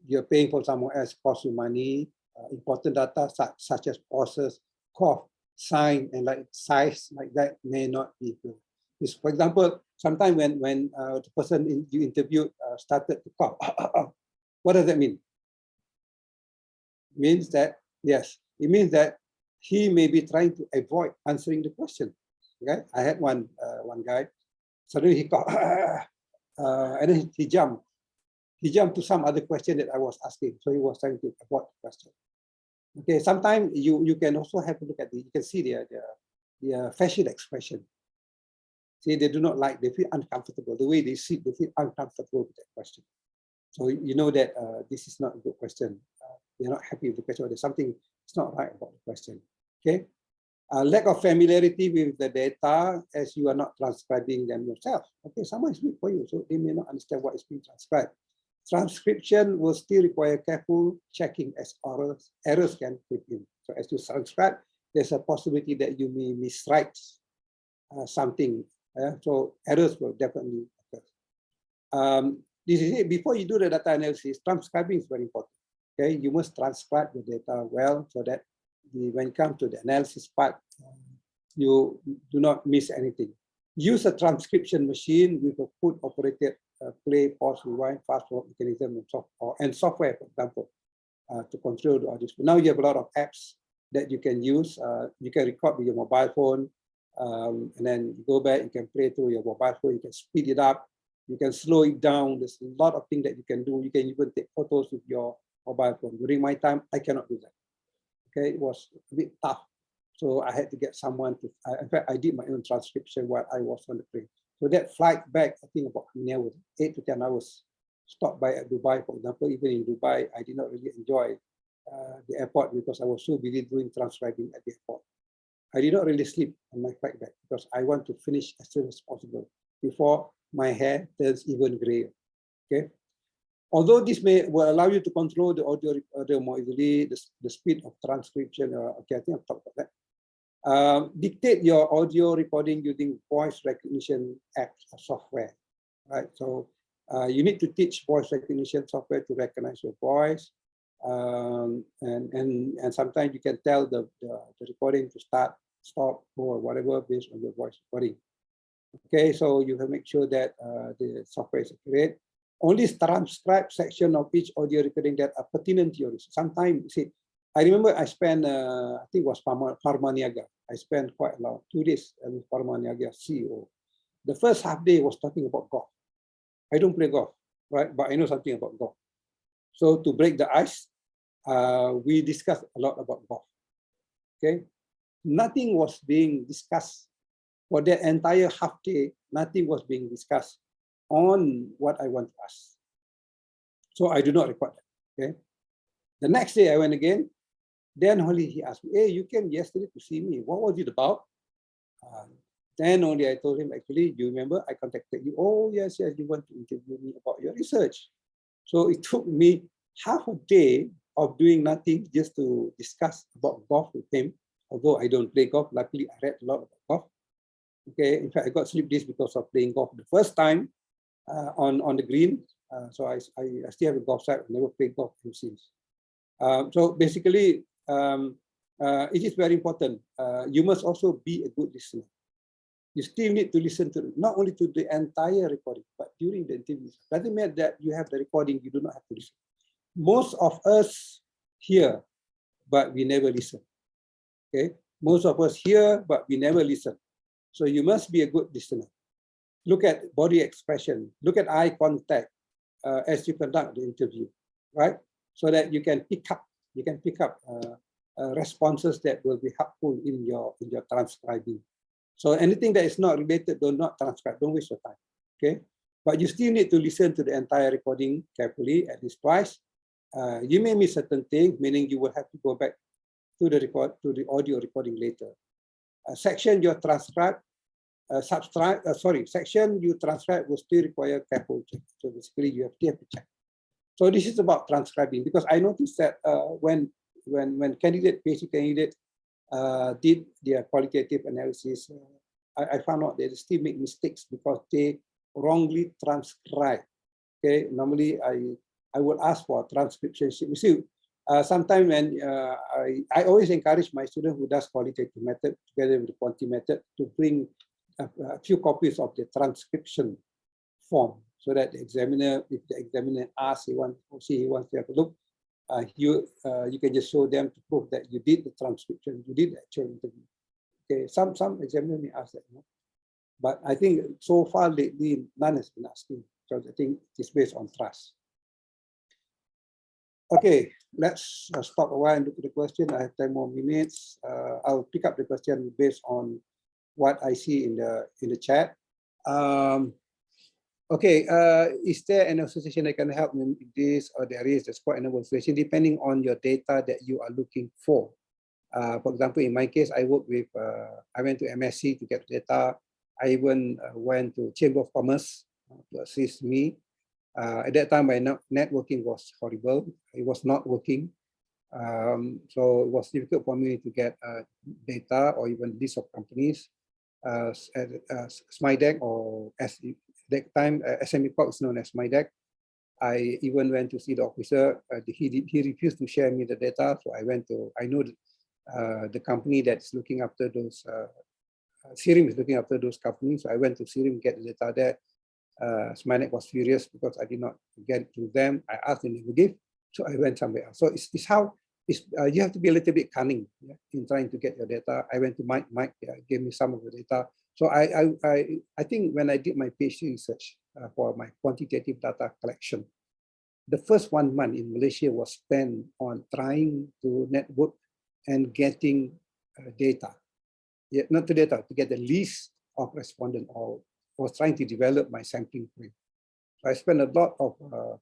you're paying for someone else, costs you money. Important data such as pauses, cough, sign, and like size like that may not be good. For example, sometimes when the person you interviewed started to cough, what does that mean? It means that, yes, it means that he may be trying to avoid answering the question. Okay, I had one guy, suddenly he coughed, and then he jumped. He jumped to some other question that I was asking, so he was trying to avoid the question. Okay, sometimes you can also have a look at you can see their facial expression. See, they do not like, they feel uncomfortable. The way they sit, they feel uncomfortable with that question. So you know that this is not a good question. They're not happy with the question, or there's something it's not right about the question. Okay. Lack of familiarity with the data as you are not transcribing them yourself. Okay, someone is for you, so they may not understand what is being transcribed. Transcription will still require careful checking as errors can creep in. So as you transcribe, there's a possibility that you may miswrite something. So errors will definitely occur. This is it. Before you do the data analysis, transcribing is very important. Okay, you must transcribe the data well so that when it comes to the analysis part, you do not miss anything. Use a transcription machine with a foot operated play, pause, rewind, fast forward mechanism, and software, for example, to control the audio. Now you have a lot of apps that you can use. You can record with your mobile phone, and then you go back, you can play through your mobile phone, you can speed it up, you can slow it down. There's a lot of things that you can do. You can even take photos with your mobile phone. During my time, I cannot do that. Okay, it was a bit tough. So I had to get someone to, in fact, I did my own transcription while I was on the plane. So that flight back, I think about 8 to 10 hours, stopped by at Dubai, for example. Even in Dubai, I did not really enjoy the airport because I was so busy doing transcribing at the airport. I did not really sleep on my flight back because I want to finish as soon as possible before my hair turns even grayer. Okay. Although this will allow you to control the audio more easily, the speed of transcription, okay, I think I'll talk about that. Dictate your audio recording using voice recognition apps or software, right? So you need to teach voice recognition software to recognize your voice. And sometimes you can tell the recording to start, stop, or whatever based on your voice recording. Okay, so you have to make sure that the software is accurate. Only transcribe section of each audio recording that are pertinent to your research. Sometimes, see, I remember I spent, I think it was Parmaniaga. I spent quite a lot, 2 days with Parmaniaga CEO. The first half day was talking about golf. I don't play golf, right? But I know something about golf. So to break the ice, we discussed a lot about golf. Okay, nothing was being discussed for that entire half day. Nothing was being discussed on what I want to ask. So I do not record that. Okay. The next day I went again. Then only he asked me, "Hey, you came yesterday to see me. What was it about?" Then only I told him, "Actually, you remember I contacted you. Oh, yes, yes, you want to interview me about your research." So it took me half a day of doing nothing just to discuss about golf with him. Although I don't play golf, luckily I read a lot about golf. Okay, in fact, I got sleep days because of playing golf the first time on the green. So I still have a golf set. I never played golf since. So basically, it is very important. You must also be a good listener. You still need to listen to not only to the entire recording, but during the interview. Doesn't matter that you have the recording, you do not have to listen. Most of us hear, but we never listen. Okay, most of us hear, but we never listen. So you must be a good listener. Look at body expression. Look at eye contact as you conduct the interview, right? So that you can pick up. You can pick up responses that will be helpful in your transcribing. So anything that is not related, do not transcribe. Don't waste your time. Okay, but you still need to listen to the entire recording carefully at least twice. You may miss certain things, meaning you will have to go back to the audio recording later. Section you transcribe, section you transcribe will still require careful check. So basically, you have to check. So this is about transcribing, because I noticed that when PhD candidate did their qualitative analysis, I found out they still make mistakes because they wrongly transcribe. Okay, normally I would ask for transcription sheet. You see, sometimes when I always encourage my student who does qualitative method together with the quantity method to bring a few copies of the transcription form, so that the examiner, if the examiner asks, he wants to have a look, you can just show them to prove that you did the transcription, you did the actual interview. Okay, some examiners may ask that, no? But I think so far lately none has been asking, because I think it's based on trust. Okay, let's stop a while and look at the question. I have 10 more minutes. I'll pick up the question based on what I see in the chat. Okay, is there an association that can help me with this, or there is? There's quite a number of associations depending on your data that you are looking for. For example, in my case, I work with, I went to MSC to get data. I even went to Chamber of Commerce to assist me. At that time, my networking was horrible. It was not working. So it was difficult for me to get data or even list of companies. SMIDEC, or as that time, SME Corp is known as SMIDEC. I even went to see the officer. He refused to share me the data. So I went to, I know the company that's looking after those, Sirim is looking after those companies. So I went to Sirim, get the data there. SMIDEC was furious because I did not get it to them. I asked them to give. So I went somewhere else. So it's how, you have to be a little bit cunning, yeah, in trying to get your data. I went to Mike gave me some of the data. So I think when I did my PhD research for my quantitative data collection, the first 1 month in Malaysia was spent on trying to network and getting data. Yeah, not the data, to get the list of respondents, or was trying to develop my sampling frame. So I spent a lot of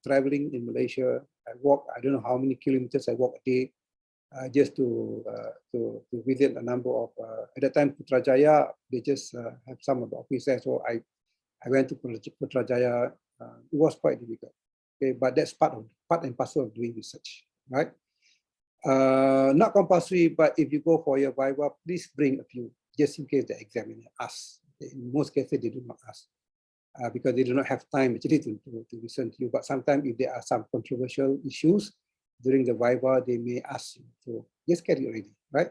traveling in Malaysia. I walked, I don't know how many kilometers I walk a day, just to visit a number of, at the time, Putrajaya, they just have some of the offices. So I went to Putrajaya. It was quite difficult. Okay, but that's part and parcel of doing research, right? Not compulsory, but if you go for your Viva, please bring a few, just in case the examiner asks. In most cases, they do not ask. Because they do not have time actually to listen to you. But sometimes if there are some controversial issues during the Viva, they may ask you. So just get it ready, right?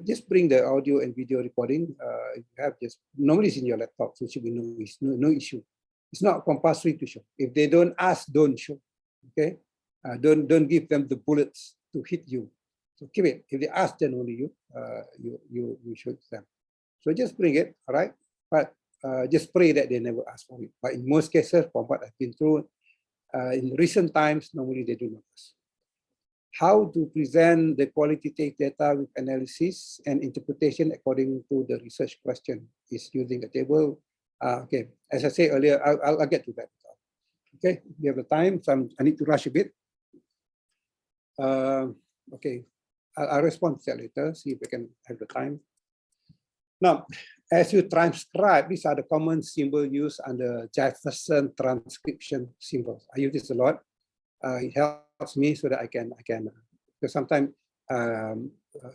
Just bring the audio and video recording. You have just, normally it's in your laptop, so it should be no issue. It's not compulsory to show. If they don't ask, don't show, okay? Don't give them the bullets to hit you. So keep it. If they ask, then only you show them. So just bring it, all right? But just pray that they never ask for it. But in most cases, from what I've been through, in recent times, normally they do not ask. How to present the qualitative data with analysis and interpretation according to the research question is using a table. Okay, as I said earlier, I'll get to that. Okay, we have the time, so I need to rush a bit. Okay, I'll respond to that later, see if I can have the time. Now, as you transcribe, these are the common symbols used under Jefferson transcription symbols. I use this a lot. It helps me so that I can because sometimes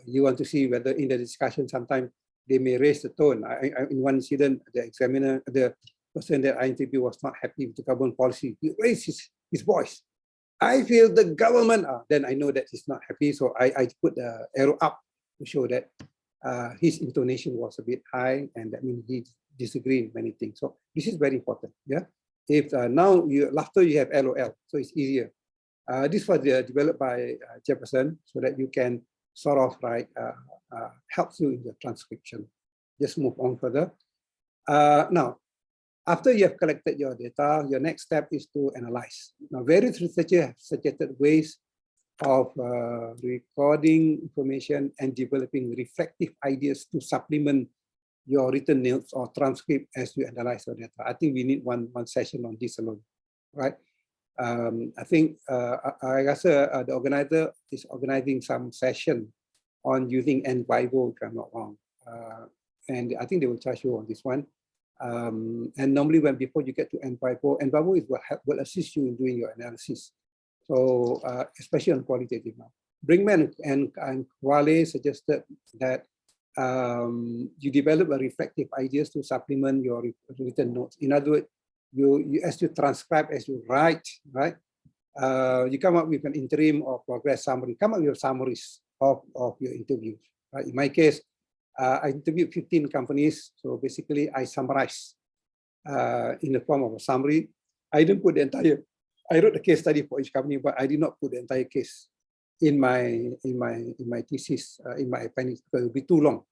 you want to see whether in the discussion, sometimes they may raise the tone. In one incident, the examiner, the person that I interviewed was not happy with the government policy. He raised his voice. I feel the government, then I know that he's not happy. So I put the arrow up to show that his intonation was a bit high, and that means he disagreed in many things. So this is very important. Yeah. If now after you have LOL, so it's easier. This was developed by Jefferson, so that you can sort of like helps you in the transcription. Just move on further. Now, after you have collected your data, your next step is to analyze. Now, various researchers have suggested ways of recording information and developing reflective ideas to supplement your written notes or transcript as you analyze your data. I think we need one session on this alone, right? I think the organizer is organizing some session on using NVivo, if I'm not wrong. And I think they will charge you on this one. And normally before you get to NVivo is what will assist you in doing your analysis. So especially on qualitative now. Brinkman and Kwale suggested that you develop a reflective ideas to supplement your written notes. In other words, you as you transcribe, as you write, right? You come up with an interim or progress summary. Come up with summaries of your interviews. Right? In my case, I interviewed 15 companies. So basically, I summarize in the form of a summary. I didn't put the entire. I wrote a case study for each company, but I did not put the entire case in my thesis, in my appendix, because it would be too long.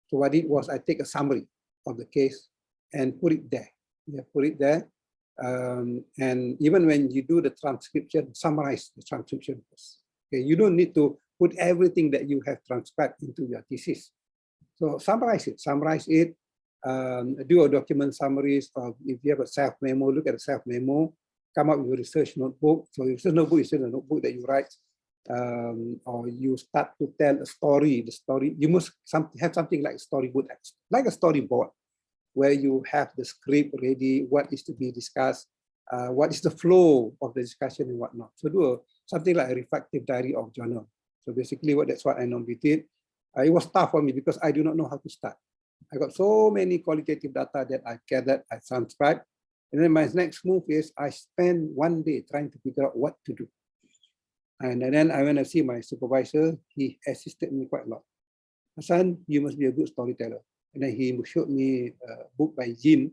So what I did was I take a summary of the case and put it there. Yeah, put it there. And even when you do the transcription, summarize the transcription first. Okay, you don't need to put everything that you have transcribed into your thesis. So summarize it, do a document summaries, or if you have a self memo, look at a self memo, come up with a research notebook. So research notebook is still a notebook that you write. or you start to tell a story. The story, you must have something like storyboard, like a storyboard, where you have the script ready, what is to be discussed, what is the flow of the discussion and whatnot. So do something like a reflective diary of journal. So basically that's what I normally did. It was tough for me because I do not know how to start. I got so many qualitative data that I gathered, I transcribed. And then my next move is I spend one day trying to figure out what to do. And then I went to see my supervisor. He assisted me quite a lot. Hassan, you must be a good storyteller. And then he showed me a book by Jin.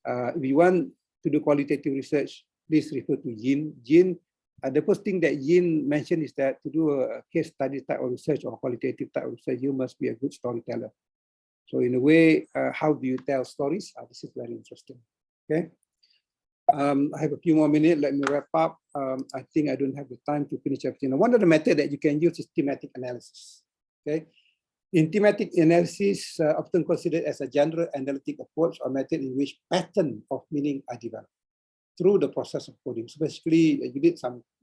If you want to do qualitative research, please refer to Jin. Jin, the first thing that Jin mentioned is that to do a case study type of research or qualitative type of research, you must be a good storyteller. So in a way, how do you tell stories? This is very interesting. Okay. I have a few more minutes. Let me wrap up. I think I don't have the time to finish everything. Now, one of the methods that you can use is thematic analysis. Okay. In thematic analysis, often considered as a general analytic approach or method in which patterns of meaning are developed through the process of coding. So basically,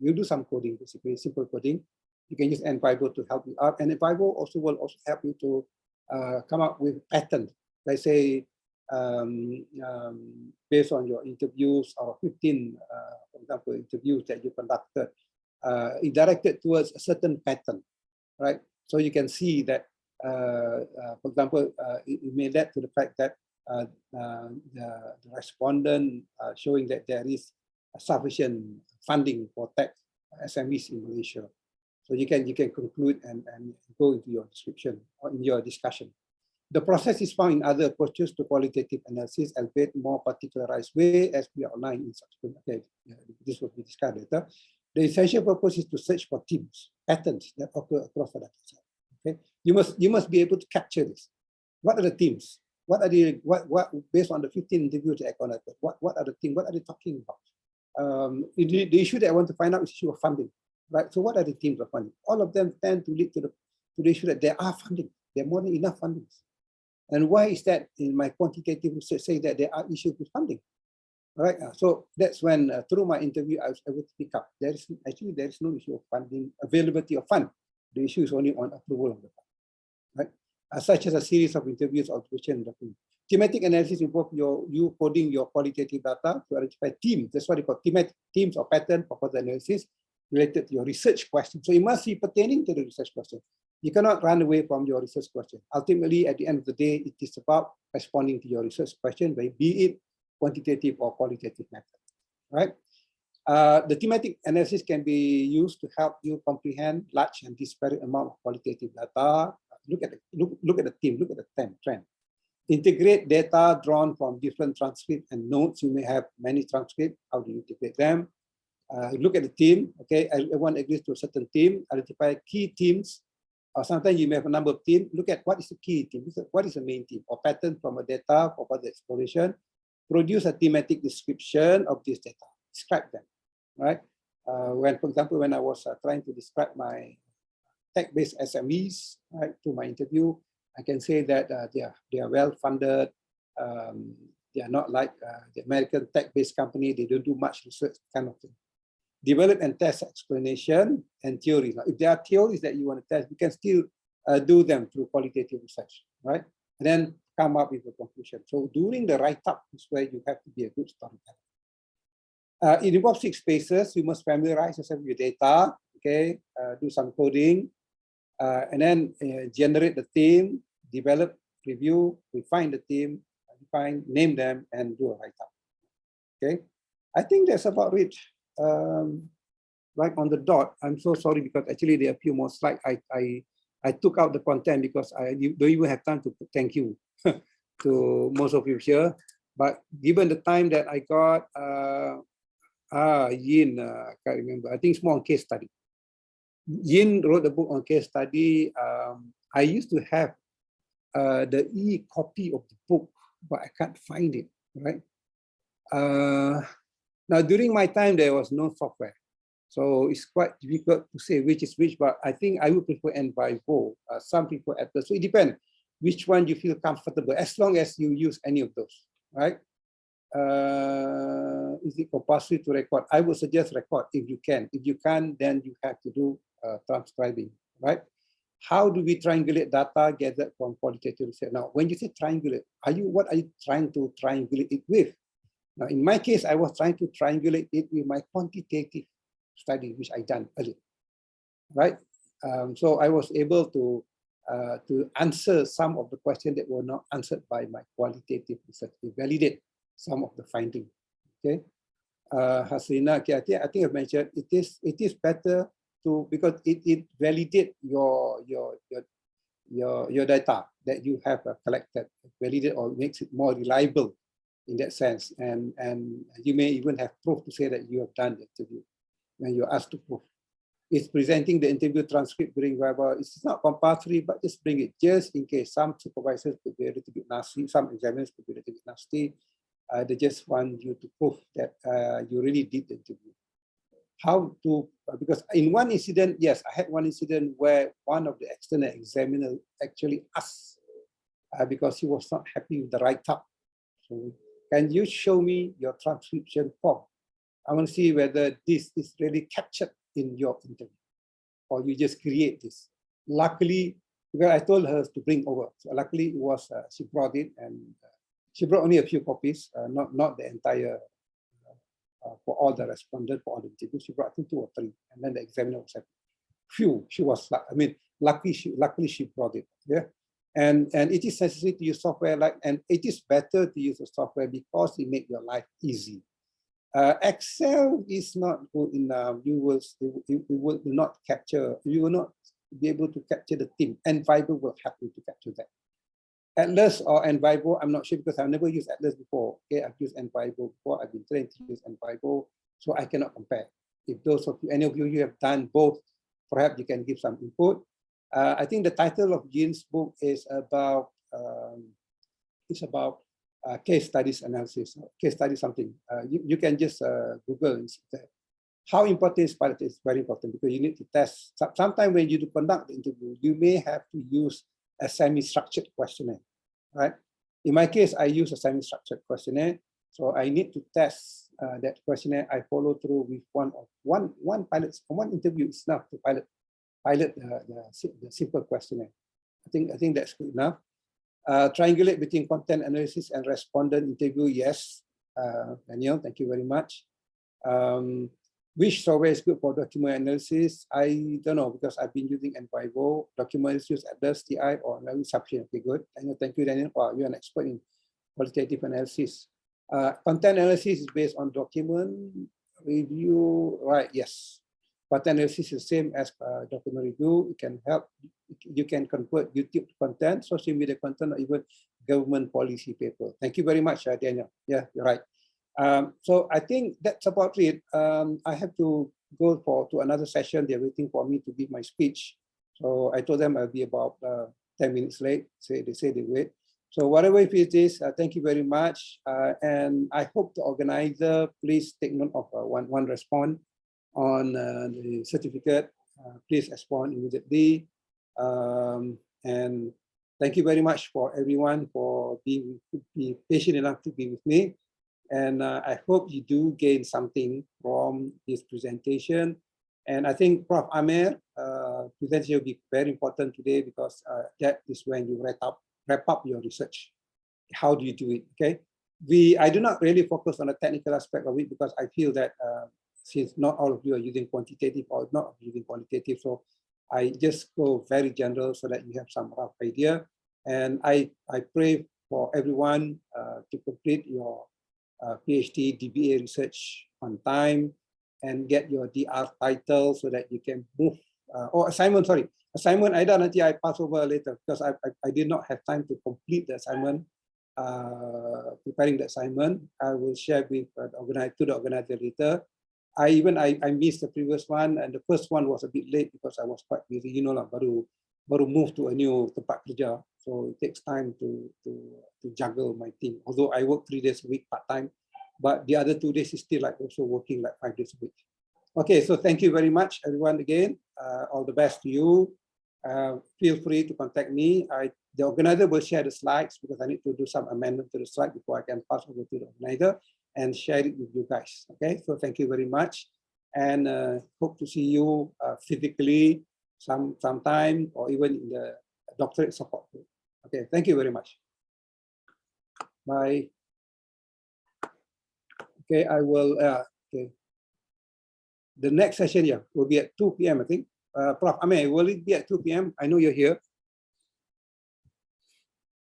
you do some coding, basically simple coding. You can use NVivo to help you out, and NVivo also will help you to come up with patterns. Let's say based on your interviews or 15, for example, interviews that you conducted, it directed towards a certain pattern, right? So you can see that, for example, it may lead to the fact that the respondent showing that there is sufficient funding for tech SMEs in Malaysia. So you can conclude and go into your description or in your discussion. The process is found in other approaches to qualitative analysis, albeit more particularized way, as we outlined in subsequent. Okay, this will be discussed later. The essential purpose is to search for themes, patterns that occur across the data set. Okay, you must be able to capture this. What are the themes? What are the based on the 15 interviews that I conducted? What are the themes? What are they talking about? The issue that I want to find out is the issue of funding, right? So what are the themes of funding? All of them tend to lead to the issue that there are funding. There are more than enough funding. And why is that? In my quantitative research, say that there are issues with funding. All right. So that's when through my interview, I was able to pick up there is no issue of funding, availability of fund. The issue is only on approval of the fund, right? Such as a series of interviews, observation, document. Thematic analysis involves you coding your qualitative data to identify themes. That's what they call thematic themes or pattern for further analysis related to your research question. So it must be pertaining to the research question. You cannot run away from your research question. Ultimately, at the end of the day, it is about responding to your research question, be it quantitative or qualitative method, right? The thematic analysis can be used to help you comprehend large and disparate amount of qualitative data. Look at the theme, look at the trend. Integrate data drawn from different transcripts and notes. You may have many transcripts. How do you integrate them? Look at the theme. Okay, everyone agrees to a certain theme. Identify key themes. Or sometimes you may have a number of themes. Look at what is the key theme, what is the main theme or pattern from a data for further exploration. Produce a thematic description of this data. Describe them, right? For example, when I was trying to describe my tech-based SMEs, right, to my interview, I can say that they are well funded. They are not like the American tech-based company. They don't do much research, kind of thing. Develop and test explanation and theories. Now, if there are theories that you want to test, you can still do them through qualitative research, right? And then come up with a conclusion. So during the write-up is where you have to be a good storyteller. It involves 6 phases. You must familiarize yourself with your data, okay? Do some coding, and then generate the theme, develop, review, refine the theme, define, name them, and do a write-up, okay? I think that's about it. Right on the dot. I'm so sorry because actually there are a few more slides. I took out the content because I don't even have time to thank you to most of you here. But given the time that I got, Yin, I can't remember. I think it's more on case study. Yin wrote a book on case study. I used to have the e-copy of the book, but I can't find it, right? Now, during my time, there was no software. So it's quite difficult to say which is which, but I think I would prefer NVivo. Some people at the, so it depends which one you feel comfortable, as long as you use any of those, right? Is it compulsory to record? I would suggest record if you can. If you can't, then you have to do transcribing, right? How do we triangulate data gathered from qualitative research? Now, when you say triangulate, what are you trying to triangulate it with? Now, in my case, I was trying to triangulate it with my quantitative study, which I done earlier, right? So I was able to answer some of the questions that were not answered by my qualitative research, to validate some of the findings. Okay, Hasrina, okay, I think I've mentioned it is better to, because it validate your data that you have collected, validate, or makes it more reliable in that sense, and you may even have proof to say that you have done the interview when you're asked to prove. It's presenting the interview transcript during verbal. It's not compulsory, but just bring it just in case. Some supervisors could be a little bit nasty, some examiners could be a little bit nasty. They just want you to prove that you really did the interview. How to, because in one incident, yes, I had one incident where one of the external examiners actually asked because he was not happy with the write-up. So, can you show me your transcription form? I want to see whether this is really captured in your interview, or you just create this. Luckily, because I told her to bring over, so luckily it was she brought it, and she brought only a few copies, not the entire for all the respondents, for all the interviews. She brought 2 or 3, and then the examiner was happy. Phew, she was, I mean, luckily she brought it. Yeah, and it is necessary to use software and it is better to use the software because it makes your life easy. Excel is not good enough. You will not capture. You will not be able to capture the team. And Viber will help you to capture that. Atlas or Envivo, I'm not sure because I've never used Atlas before. Okay, I've used Envivo before. I've been trained to use Envivo, so I cannot compare. If those of you, any of you have done both, perhaps you can give some input. I think the title of Jean's book is about case studies analysis, case study something. You can just Google and see that. How important is pilot? It's very important because you need to test. Sometimes when you conduct the interview, you may have to use a semi-structured questionnaire, right? In my case, I use a semi-structured questionnaire. So I need to test that questionnaire. I follow through with one pilot. One interview is enough to pilot the simple questionnaire. I think that's good enough. Triangulate between content analysis and respondent interview. Yes, Daniel, thank you very much. Which software is good for document analysis? I don't know because I've been using Envivo. Document analysis at Atlas, TI, or analysis sufficient. Okay, good. Thank you, Daniel. Wow, you're an expert in qualitative analysis. Content analysis is based on document review, right? Yes. Content analysis is the same as document review. It can help. You can convert YouTube content, social media content, or even government policy paper. Thank you very much, Daniel. Yeah, you're right. So I think that's about it. I have to go to another session. They're waiting for me to give my speech. So I told them I'll be about 10 minutes late. They say they wait. So whatever it is, thank you very much. And I hope the organizer please take note of one response on the certificate. Please respond immediately. And thank you very much for everyone for being patient enough to be with me. And I hope you do gain something from this presentation. And I think Prof. Amer presentation will be very important today because that is when you wrap up your research. How do you do it? Okay. I do not really focus on the technical aspect of it because I feel that since not all of you are using quantitative or not using qualitative, so I just go very general so that you have some rough idea. And I pray for everyone to complete your PhD DBA research on time and get your DR title so that you can move assignment I done until I pass over later because I did not have time to complete the assignment. Preparing the assignment, I will share with the organizer later. I missed the previous one, and the first one was a bit late because I was quite busy, you know lah, baru move to a new tempat kerja, so it takes time to juggle my team. Although I work 3 days a week part-time, but the other 2 days is still like also working like 5 days a week. Okay, so thank you very much everyone again. All the best to you. Feel free to contact me. The organizer will share the slides because I need to do some amendment to the slide before I can pass over to the organizer and share it with you guys. Okay, so thank you very much. and hope to see you physically sometime, or even in the doctorate support group. Okay, thank you very much. Bye. Okay, I will. Okay. The next session, yeah, will be at 2 p.m. I think. Prof, I mean, will it be at 2 p.m.? I know you're here.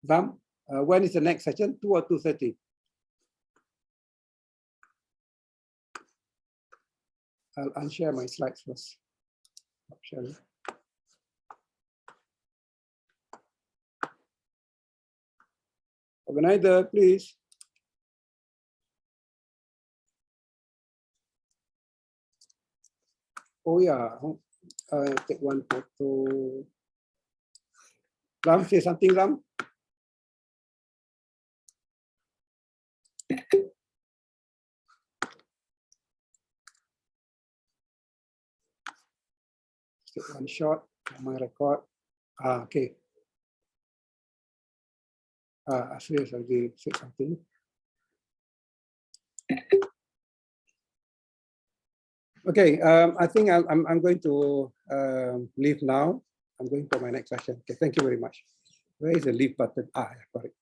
Ram, when is the next session? 2 or 2:30? I'll unshare my slides first. Sharing. Organizer, please. Oh yeah, take one photo. Ram, say something, Ram. Take one shot. My record. Okay. Ashley already said something. Okay, I think I'm going to leave now. I'm going for my next session. Okay, thank you very much. Where is the leave button? I got it.